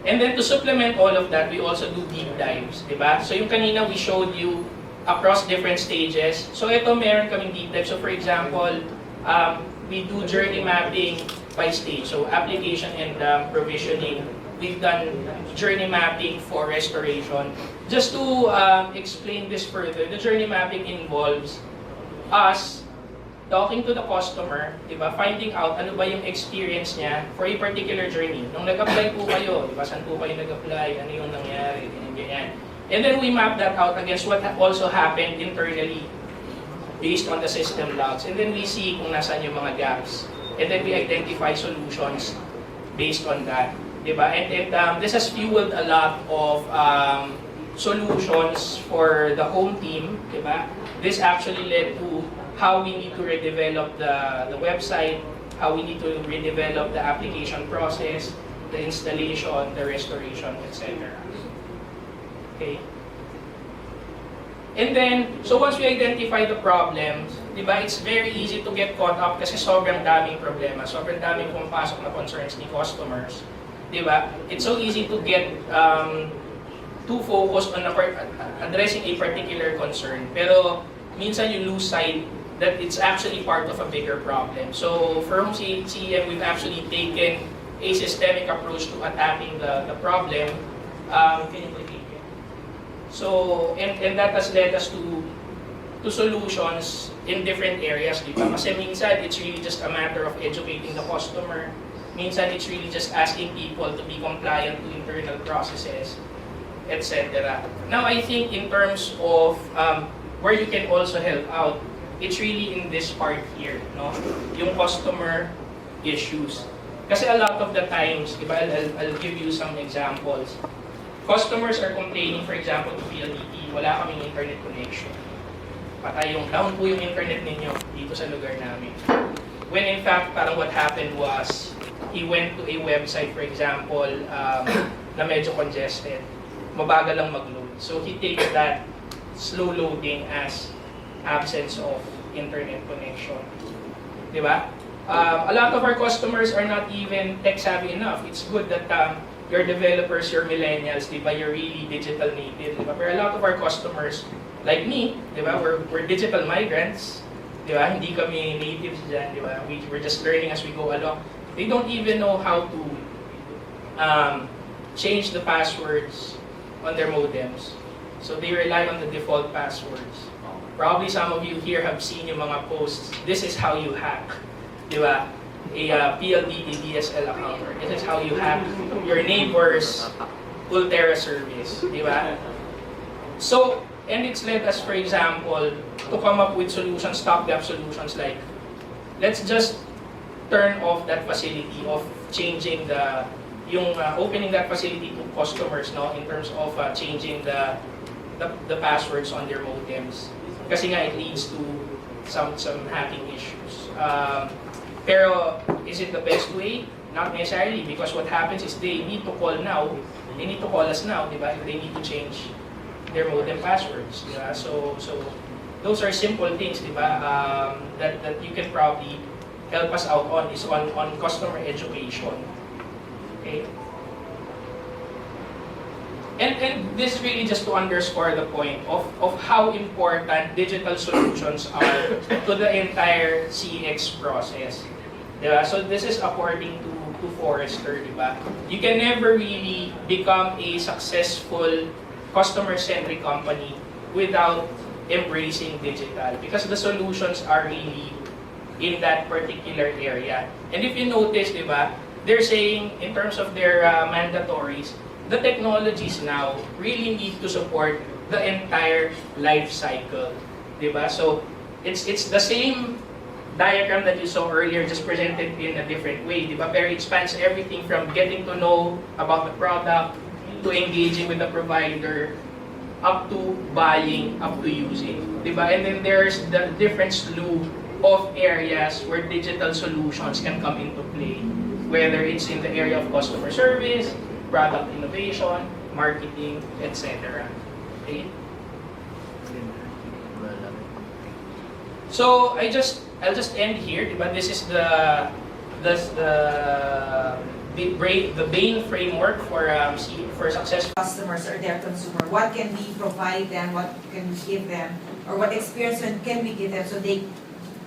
Speaker 5: And then to supplement all of that, we also do deep dives. Diba? So yung kanina we showed you across different stages. So ito meron kaming deep dive. So for example, we do journey mapping by stage. So application and provisioning. We've done journey mapping for restoration. Just to explain this further, the journey mapping involves us talking to the customer, diba, finding out ano ba yung experience niya for a particular journey. Nung nag-apply po kayo, diba, saan po kayo nag-apply, ano yung nangyari, ganyan. And then we map that out against what also happened internally based on the system logs. And then we see kung nasaan yung mga gaps. And then we identify solutions based on that. Diba? And this has fueled a lot of solutions for the home team. Diba? This actually led to how we need to redevelop the website, how we need to redevelop the application process, the installation, the restoration, etc. Okay? And then, so once we identify the problems, diba, it's very easy to get caught up kasi sobrang daming problema, sobrang daming pumapasok na concerns ni customers. Diba? It's so easy to get too focused on addressing a particular concern. Pero minsan you lose sight that it's actually part of a bigger problem. So for CEM, we've actually taken a systemic approach to attacking the problem. Can you click it? So, and that has led us to solutions in different areas, di ba? Kasi minsan, it's really just a matter of educating the customer. Minsan, it's really just asking people to be compliant to internal processes, etc. Now, I think in terms of where you can also help out, it's really in this part here, no? Yung customer issues. Kasi a lot of the times, di ba, I'll give you some examples. Customers are complaining, for example, to PLDT, wala kaming internet connection. Patay yung down po yung internet ninyo dito sa lugar namin. When in fact, parang what happened was, he went to a website, for example, na medyo congested. Mabagal lang mag-load. So he takes that slow loading as absence of internet connection. Diba? A lot of our customers are not even tech-savvy enough. It's good that your developers, your millennials, diba, you're really digital native. Diba? But a lot of our customers, like me, diba, we're digital migrants. Diba? Hindi kami natives dyan. Diba? We're just learning as we go along. They don't even know how to change the passwords on their modems. So they rely on the default passwords. Probably some of you here have seen yung mga posts. This is how you hack. Diba? A PLDT DSL account. This is how you hack your neighbor's Ultera service, di ba? So, and it's led us, for example, to come up with solutions, stopgap solutions like, let's just turn off that facility of changing opening that facility to customers, no, in terms of changing the passwords on their modems. Kasi nga, it leads to some hacking issues. Pero, is it the best way? Not necessarily, because what happens is they need to call us now, di ba? If they need to change their modem passwords, di ba? So those are simple things, di ba? That you can probably help us out on is on customer education. Okay? And this is really just to underscore the point of how important digital solutions are to the entire CX process. Diba? So this is according to Forrester, diba? You can never really become a successful customer-centric company without embracing digital because the solutions are really in that particular area. And if you notice, diba, they're saying in terms of their mandatories, the technologies now really need to support the entire life cycle, diba? So it's the same diagram that you saw earlier, just presented in a different way, diba? Pero it spans everything from getting to know about the product, to engaging with the provider, up to buying, up to using, diba? And then there's the different slew of areas where digital solutions can come into play, whether it's in the area of customer service, product innovation, marketing, etc. Okay? So I'll just end here, but this is the Bain framework for successful
Speaker 8: customers or their consumer. What can we provide them? What can we give them? Or what experience can we give them so they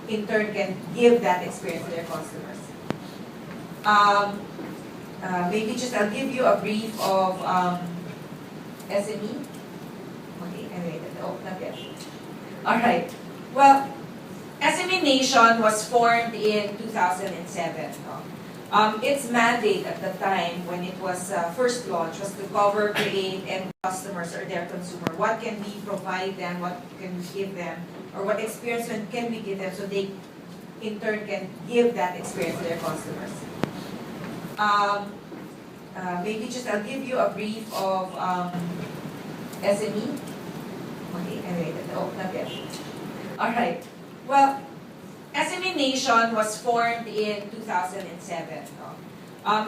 Speaker 8: in turn can give that experience to their customers? Maybe just I'll give you a brief of SME. Okay, anyway, not yet. All right. Well, SME Nation was formed in 2007. No? Its mandate at the time when it was first launched was to cover, create, and customers or their consumer. What can we provide them? What can we give them? Or what experience can we give them so they in turn can give that experience to their customers? Maybe just I'll give you a brief of SME. Okay, anyway, not yet. All right. Well, SME Nation was formed in 2007. No?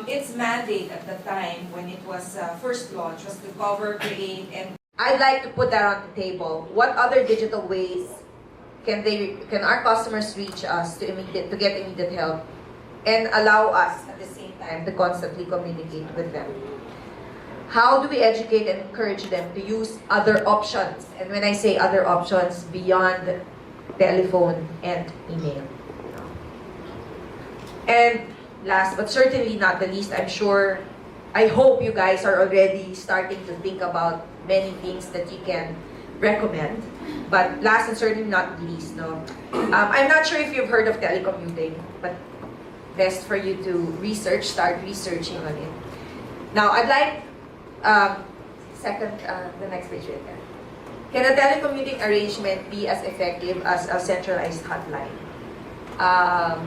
Speaker 8: Its mandate at the time when it was first launched was to cover, create, and I'd like to put that on the table. What other digital ways can our customers reach us to get immediate help and allow us at the same time to constantly communicate with them? How do we educate and encourage them to use other options? And when I say other options, beyond telephone and email. And last but certainly not the least, I hope you guys are already starting to think about many things that you can recommend. But last and certainly not least, I'm not sure if you've heard of telecommuting, but best for you to start researching on it. Now, I'd like, the next page right there. Can a telecommuting arrangement be as effective as a centralized hotline,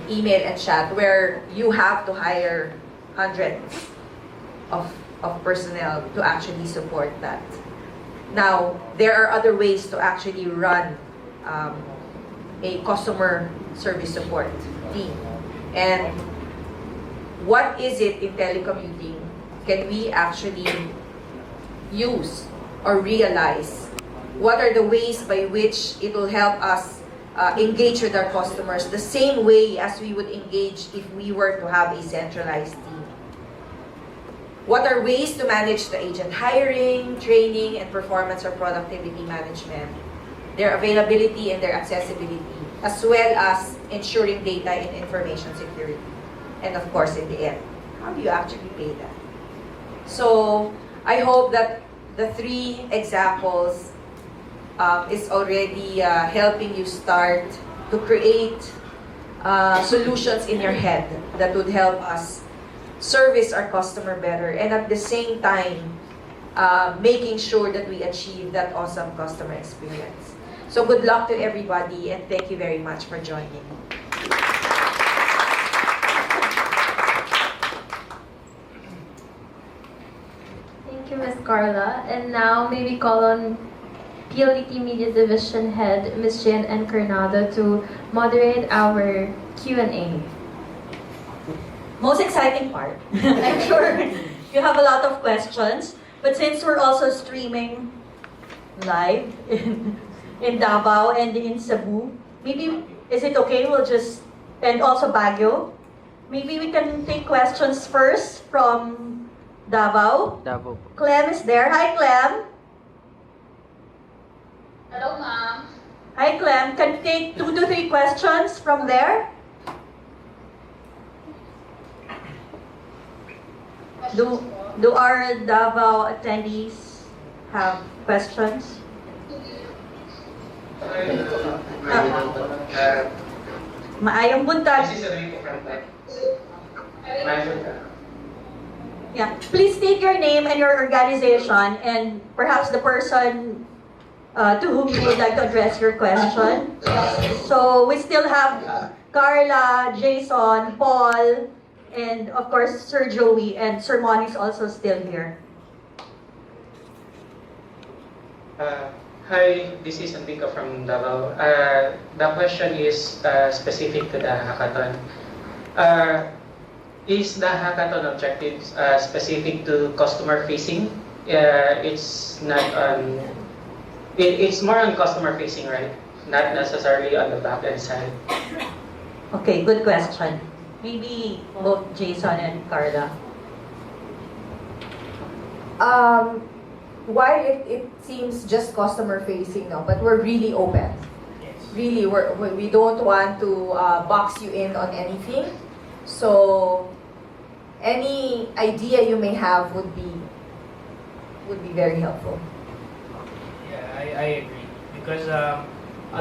Speaker 8: email and chat, where you have to hire hundreds of personnel to actually support that? Now, there are other ways to actually run a customer service support team. And what is it in telecommuting can we actually use or realize? What are the ways by which it will help us engage with our customers the same way as we would engage if we were to have a centralized team? What are ways to manage the agent hiring, training, and performance or productivity management, their availability and their accessibility, as well as ensuring data and information security? And of course, in the end, how do you actually pay that? So I hope that the three examples is already helping you start to create solutions in your head that would help us service our customer better, and at the same time making sure that we achieve that awesome customer experience. So good luck to everybody, and thank you very much for joining.
Speaker 2: Thank you, Ms. Carla. And now, may we call on PLDT Media Division Head, Ms. Jan Encarnado, to moderate our Q&A.
Speaker 9: Most exciting part. I'm sure you have a lot of questions, but since we're also streaming live in Davao and in Cebu, maybe, is it okay, we'll just, and also Baguio, maybe we can take questions first from Davao. Clem is there. Hi, Clem.
Speaker 2: Hello, ma'am.
Speaker 9: Hi, Clem. Can you take 2 to 3 questions from there? Do our Davao attendees have questions? Maayong buntag. Yeah. Please state your name and your organization and perhaps the person to whom you would like to address your question. So we still have Carla, Jason, Paul, and of course Sir Joey, and Sir Mon is also still here.
Speaker 10: Hi, this is Andika from Davao. The question is specific to the hackathon. Is the hackathon objectives specific to customer facing? It's not on. It's more on customer facing, right? Not necessarily on the back end side.
Speaker 9: Okay, good question. Maybe both Jason and Carla.
Speaker 8: While it seems just customer facing now, but we're really open. Really, we don't want to box you in on anything. So any idea you may have would be very helpful.
Speaker 5: Yeah, I agree. Because a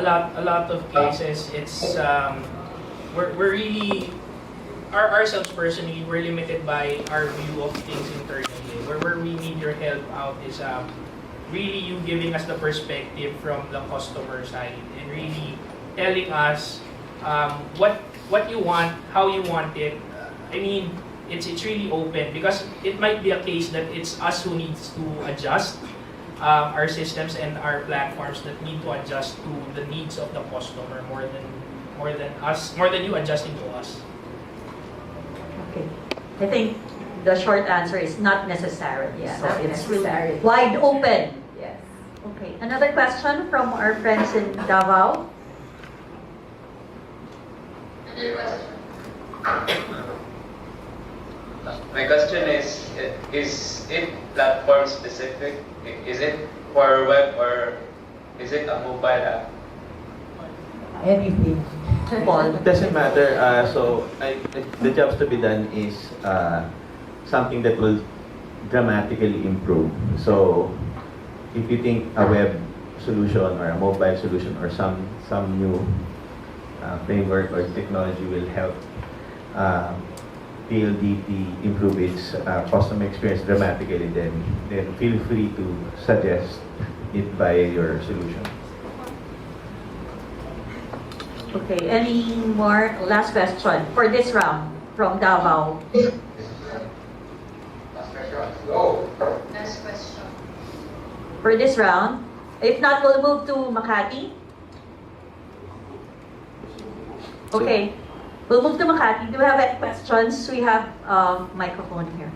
Speaker 5: lot of cases, it's we're really ourselves personally, we're limited by our view of things internally. Where we need your help out is really you giving us the perspective from the customer side and really telling us what you want, how you want it. I mean, it's really open because it might be a case that it's us who needs to adjust our systems and our platforms that need to adjust to the needs of the customer more than you adjusting to us.
Speaker 9: Okay. I think the short answer is not necessarily.
Speaker 8: Yeah,
Speaker 9: So
Speaker 8: not
Speaker 9: it's
Speaker 8: necessarily.
Speaker 9: really wide open.
Speaker 8: Yes.
Speaker 9: Okay. Another question from our friends in Davao.
Speaker 11: My question is it platform specific? Is it for web or is it a mobile app?
Speaker 9: Everything. Paul.
Speaker 4: It doesn't matter. The jobs to be done is something that will dramatically improve. So, if you think a web solution or a mobile solution or some new framework or technology will help PLDT improve its customer experience dramatically, then feel free to suggest it via your solution.
Speaker 9: Okay. Any more? Last question for this round from Davao.
Speaker 3: Last question.
Speaker 9: For this round. If not, we'll move to Makati. Okay. We'll move to Makati. Do we have any questions? We have a microphone here.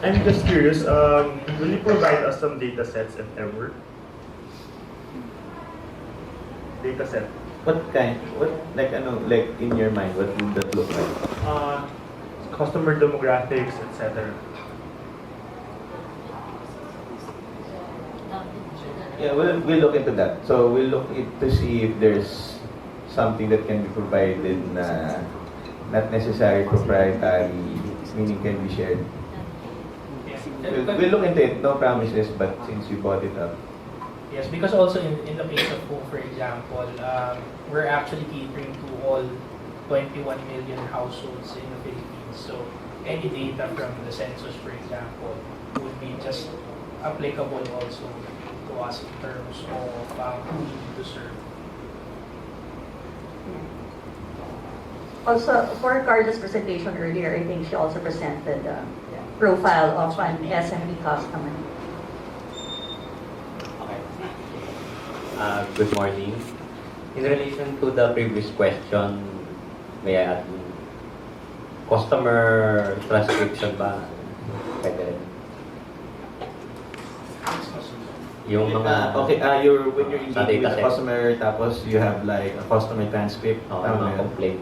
Speaker 6: I'm just curious, will you provide us some data sets if ever? Data set.
Speaker 4: Like in your mind, what would that look like?
Speaker 6: Customer demographics, etc.
Speaker 4: Yeah, we'll look into that. So we'll look to see if there's something that can be provided na not necessarily proprietary, meaning can be shared. We'll look into it, no promises, but since you brought it up.
Speaker 5: Yes, because also in the case of Home, for example, we're actually catering to all 21 million households in the Philippines. So any data from the census, for example, would be just applicable also to us in terms of who we need to serve.
Speaker 9: Also, for Carla's presentation earlier, I think she also presented the profile of an SME customer.
Speaker 12: Good morning. In relation to the previous question, may I add, customer transcription ba? Pwede rin. Yung mga...
Speaker 4: Okay, when you're
Speaker 12: sa
Speaker 4: engaging with
Speaker 12: data
Speaker 4: a
Speaker 12: set.
Speaker 4: customer, tapos you have like a customer transcript.
Speaker 12: Mga
Speaker 4: Tama yun.
Speaker 12: complaint.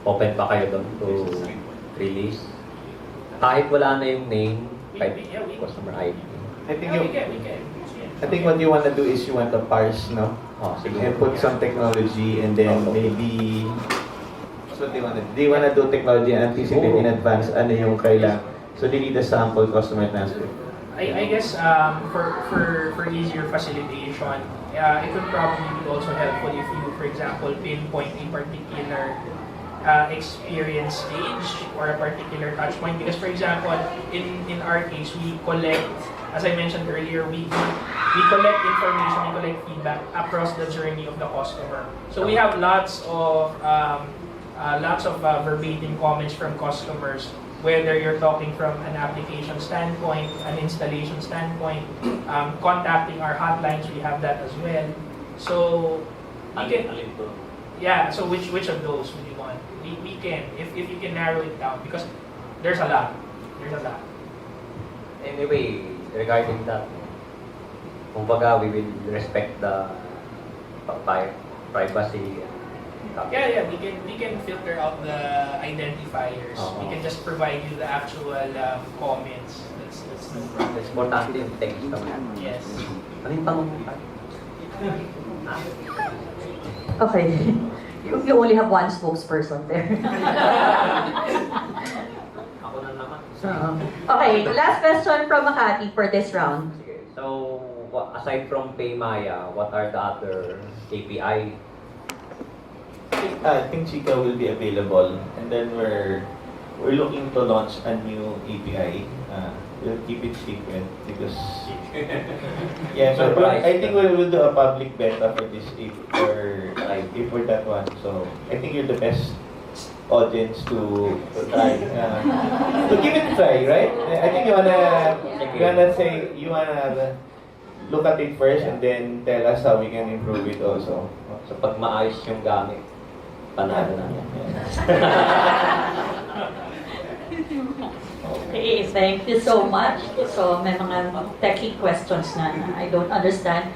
Speaker 12: Open pa kayo doon to release? Kahit wala na yung name, kahit customer ID.
Speaker 4: I think
Speaker 5: Yeah,
Speaker 4: you,
Speaker 5: we can.
Speaker 4: I think what you want to do is you want to parse, no?
Speaker 12: Oh, sige.
Speaker 4: And put some technology, and then maybe that's what they want to do. They want to do technology and anticipate in advance ano yung kailangan. So they need a sample customer transcript.
Speaker 5: I guess for easier facilitation, it would probably be also helpful if you, for example, pinpoint a particular experience stage or a particular touch point. Because, for example, in our case, we collect, as I mentioned earlier, we collect information, we collect feedback across the journey of the customer. So we have lots of verbatim comments from customers, whether you're talking from an application standpoint, an installation standpoint, contacting our hotlines, we have that as well. So we can, yeah. So which of those would you want? We can, if you can narrow it down, because there's a lot.
Speaker 12: Anyway, regarding that, kumbaga, we will respect the privacy.
Speaker 5: Yeah. We can filter out the identifiers. We can just provide you the actual comments. That's no problem.
Speaker 12: It's importante yung text naman.
Speaker 5: Yes.
Speaker 12: Ano yung pangungutang?
Speaker 9: Okay. You only have one spokesperson there.
Speaker 12: Ako na naman.
Speaker 9: Okay, last question from Makati for this round.
Speaker 12: Sige. So, aside from Paymaya, what are the other KPI?
Speaker 4: I think Chica will be available, and then we're looking to launch a new API. We'll keep it secret because yeah. So I think we'll do a public beta for this for that one. So I think you're the best audience to try to give it a try, right? I think you wanna look at it first and then tell us how we can improve it also.
Speaker 12: So, pag maayos yung gamit, panalo na yan.
Speaker 9: Okay, thank you so much. So, may mga techie questions na I don't understand.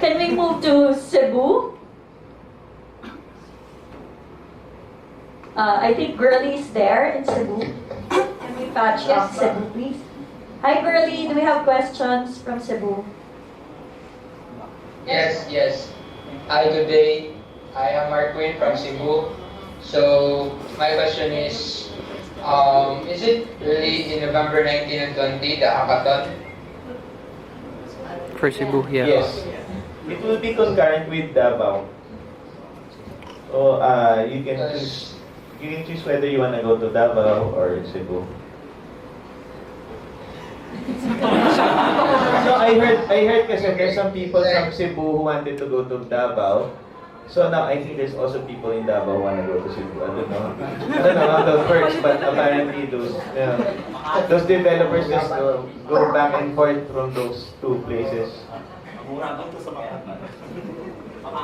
Speaker 9: Can we move to Cebu? I think Girlie is there in Cebu. Can we patch up Cebu, please? Hi, Girlie. Do we have questions from Cebu?
Speaker 3: Yes. Hi, good day. I am Mark Quinn from Cebu. So, my question is it really in November 19 and 20, the hackathon?
Speaker 13: For Cebu, yeah.
Speaker 4: Yes. It will be concurrent with Davao. So you can choose whether you want to go to Davao or Cebu. So I heard kasi there's some people from Cebu who wanted to go to Davao. So now I think there's also people in Davao who want to go to Cebu. I don't know how that works, but apparently those developers just go back and forth from those two places.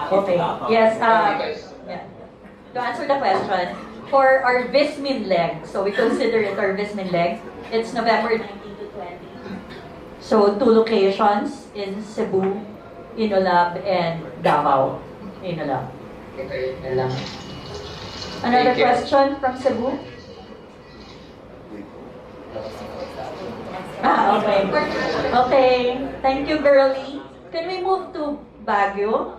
Speaker 9: Okay. Yes. Yeah. To answer the question, for our Vismin leg, so we consider it our Vismin leg, it's November 19 to 20. So 2 locations in Cebu, Inolab, and Davao. Inolab.
Speaker 3: Okay, na lang.
Speaker 9: Another
Speaker 3: Thank you.
Speaker 9: question from Cebu? Okay. Okay. Thank you, Girlie. Can we move to Baguio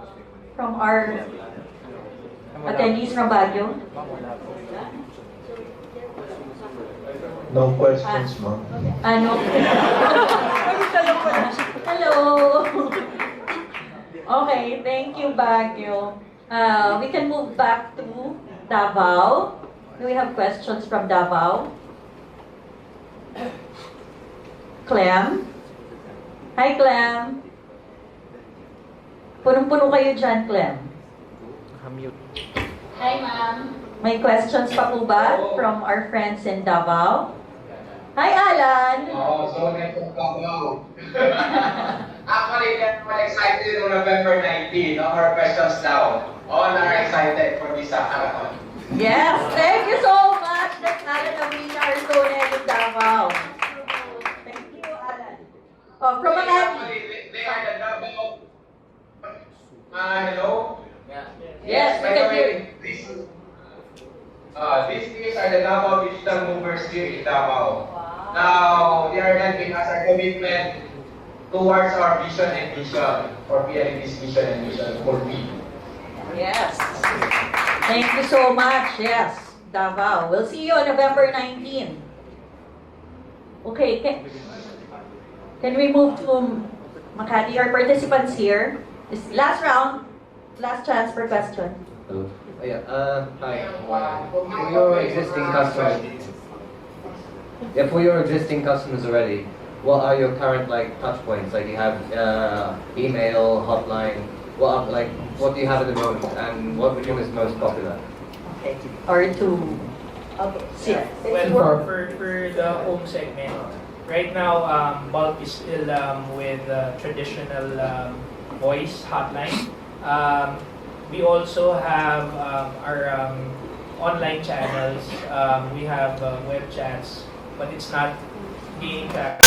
Speaker 9: from our attendees from Baguio?
Speaker 1: No questions, ma'am.
Speaker 9: Ano? Hello. Okay, thank you, Baguio. We can move back to Davao. Do we have questions from Davao? Clem? Hi, Clem. Punong-puno kayo dyan, Clem.
Speaker 2: Hi, ma'am.
Speaker 9: May questions pa po ba from our friends in Davao? Hi, Alan.
Speaker 3: Oh, so next from Davao. Actually, we're excited on November 19. No more questions now. All are excited for this hackathon.
Speaker 9: Yes, thank you so much. That's Alan Amina Arzona in Davao. Thank you, Alan. Oh, from Makati.
Speaker 3: They are the Davao. Hello?
Speaker 9: Yes, we
Speaker 3: by the
Speaker 9: can hear
Speaker 3: way, these teams are the Davao Digital Movers here in Davao. Now, they are helping us our commitment towards our vision and mission for PLDT's vision and mission for me.
Speaker 9: Yes. Thank you so much. Yes, Davao. We'll see you on November 19. Okay, can we move to Makati? Our participants here. This last round, last chance for question.
Speaker 13: Hello. Oh, yeah. Hi. For your existing customers, for your existing customers already, what are your current touch points? Like you have email, hotline. What do you have at the moment, and what would you is most popular?
Speaker 9: Okay. Or to see.
Speaker 5: Well, for the home segment, right now, bulk is still with traditional voice hotline. We also have our online channels. We have web chats, but it's not being tracked.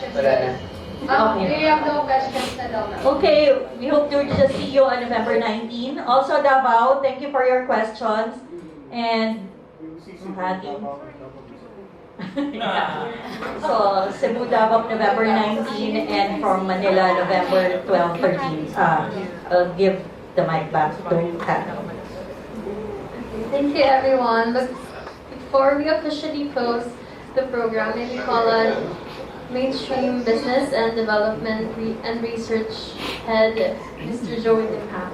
Speaker 2: questions.
Speaker 3: Wala na.
Speaker 2: We have no questions na daw.
Speaker 9: Okay, we hope to just see you on November 19. Also, Davao, thank you for your questions. And Makati. So, Cebu, Davao, November 19, and from Manila, November 12, 13. I'll give the mic back to Hannah.
Speaker 2: Thank you, everyone. But before we officially close the program, may we call on Mainstream Business and Development and Research Head, Mr. Joey Dimham.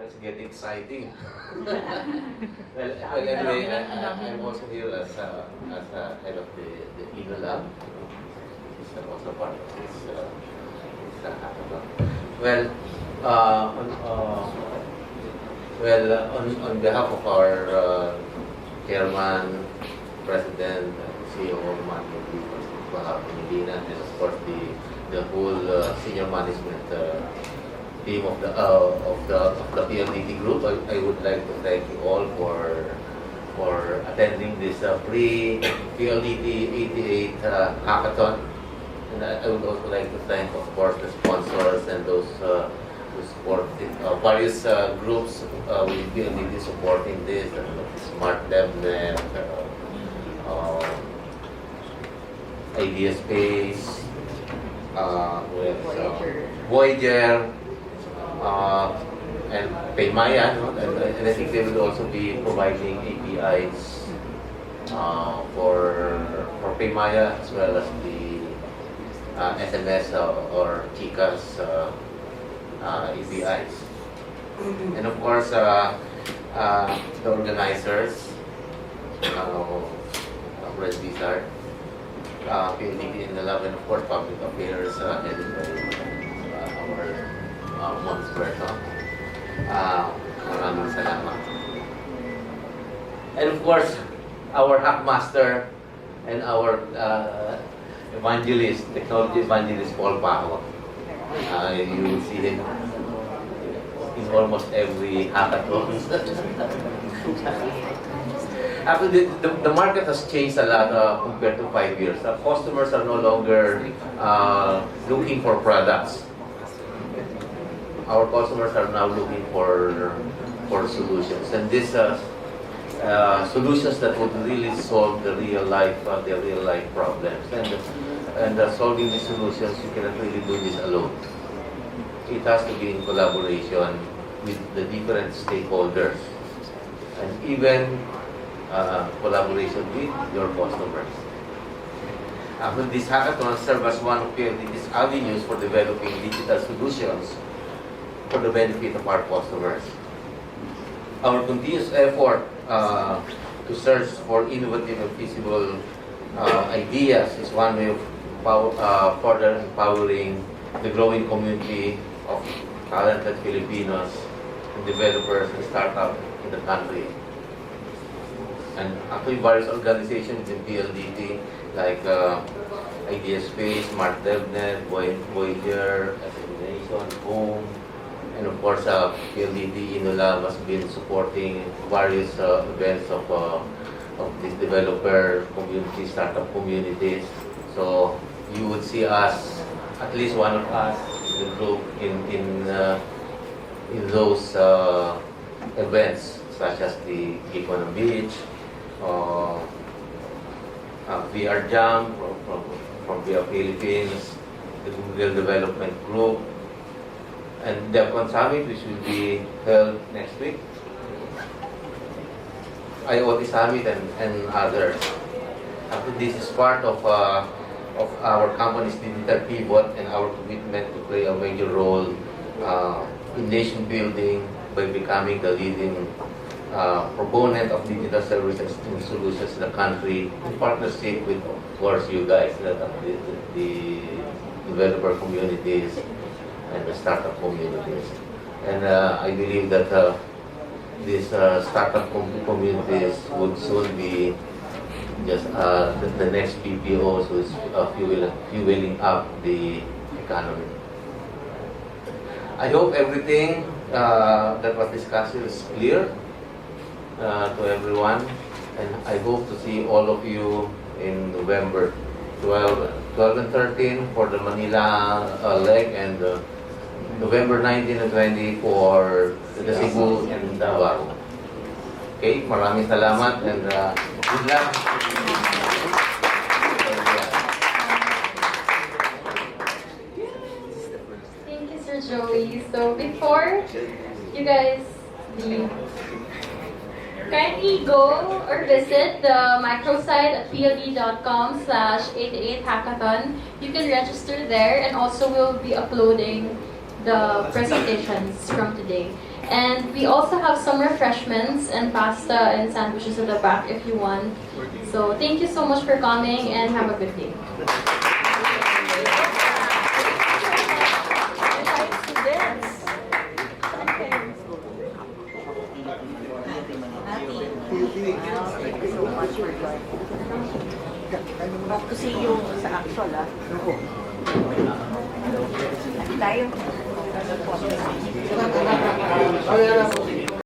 Speaker 14: It's getting exciting. well, anyway, I'm also here as head of the Eagle Lab. It's also part of this hackathon. Well, on behalf of our chairman, president, CEO, Medina, and of course the whole senior management team of the PLDT group, I would like to thank you all for attending this pre-PLDT 88 hackathon. And I would also like to thank, of course, the sponsors and those who support various groups with PLDT supporting this, Smart DevNet, Idea Space, Voyager, and Paymaya, and I think they will also be providing APIs for Paymaya as well as the SMS or Chicas APIs. And of course, the organizers, Red Wizard, PLDT in the Lab, and of course Public Affairs headed by our Mons Berto. Maraming salamat. And of course, our Hackmaster and our evangelist, technology evangelist, Paul Paho. You will see him in almost every hackathon. Actually, the market has changed a lot compared to 5 years. Customers are no longer looking for products. Our customers are now looking for solutions, and these solutions that would really solve the real life problems. And solving these solutions, you cannot really do this alone. It has to be in collaboration with the different stakeholders, and even collaboration with your customers. This hackathon serves as one of PLDT's avenues for developing digital solutions for the benefit of our customers. Our continuous effort to search for innovative and feasible ideas is one way of further empowering the growing community of talented Filipinos and developers and startups in the country. And actually various organizations in PLDT like Idea Space, Smart DevNet, Voyager, Assimilation, Home, and of course PLDT Inolab has been supporting various events of these developer communities, startup communities. So you would see us, at least one of us, the group in those events, such as the Geek on the Beach, VR Jam from VR Philippines, the Google Development Group, and the DevCon Summit, which will be held next week, IoT Summit, and others. This is part of our company's digital pivot and our commitment to play a major role in nation building by becoming the leading proponent of digital services and solutions in the country, in partnership with, of course, you guys, the developer communities and the startup communities. And I believe that these startup communities would soon be just the next PPOs who is fueling up the economy. I hope everything that was discussed is clear. to everyone, and I hope to see all of you in November 12 and 13 for the Manila leg, and November 19 and 20 for the Cebu and Davao. Okay, maraming salamat and good luck.
Speaker 2: Thank you, Sir Joey. So before you guys leave, kindly go or visit the microsite at plb.com/88hackathon. You can register there, and also we'll be uploading the presentations from today. And we also have some refreshments and pasta and sandwiches at the back if you want. So thank you so much for coming and have a good day.
Speaker 8: Hope to see you sa actual, Tayo.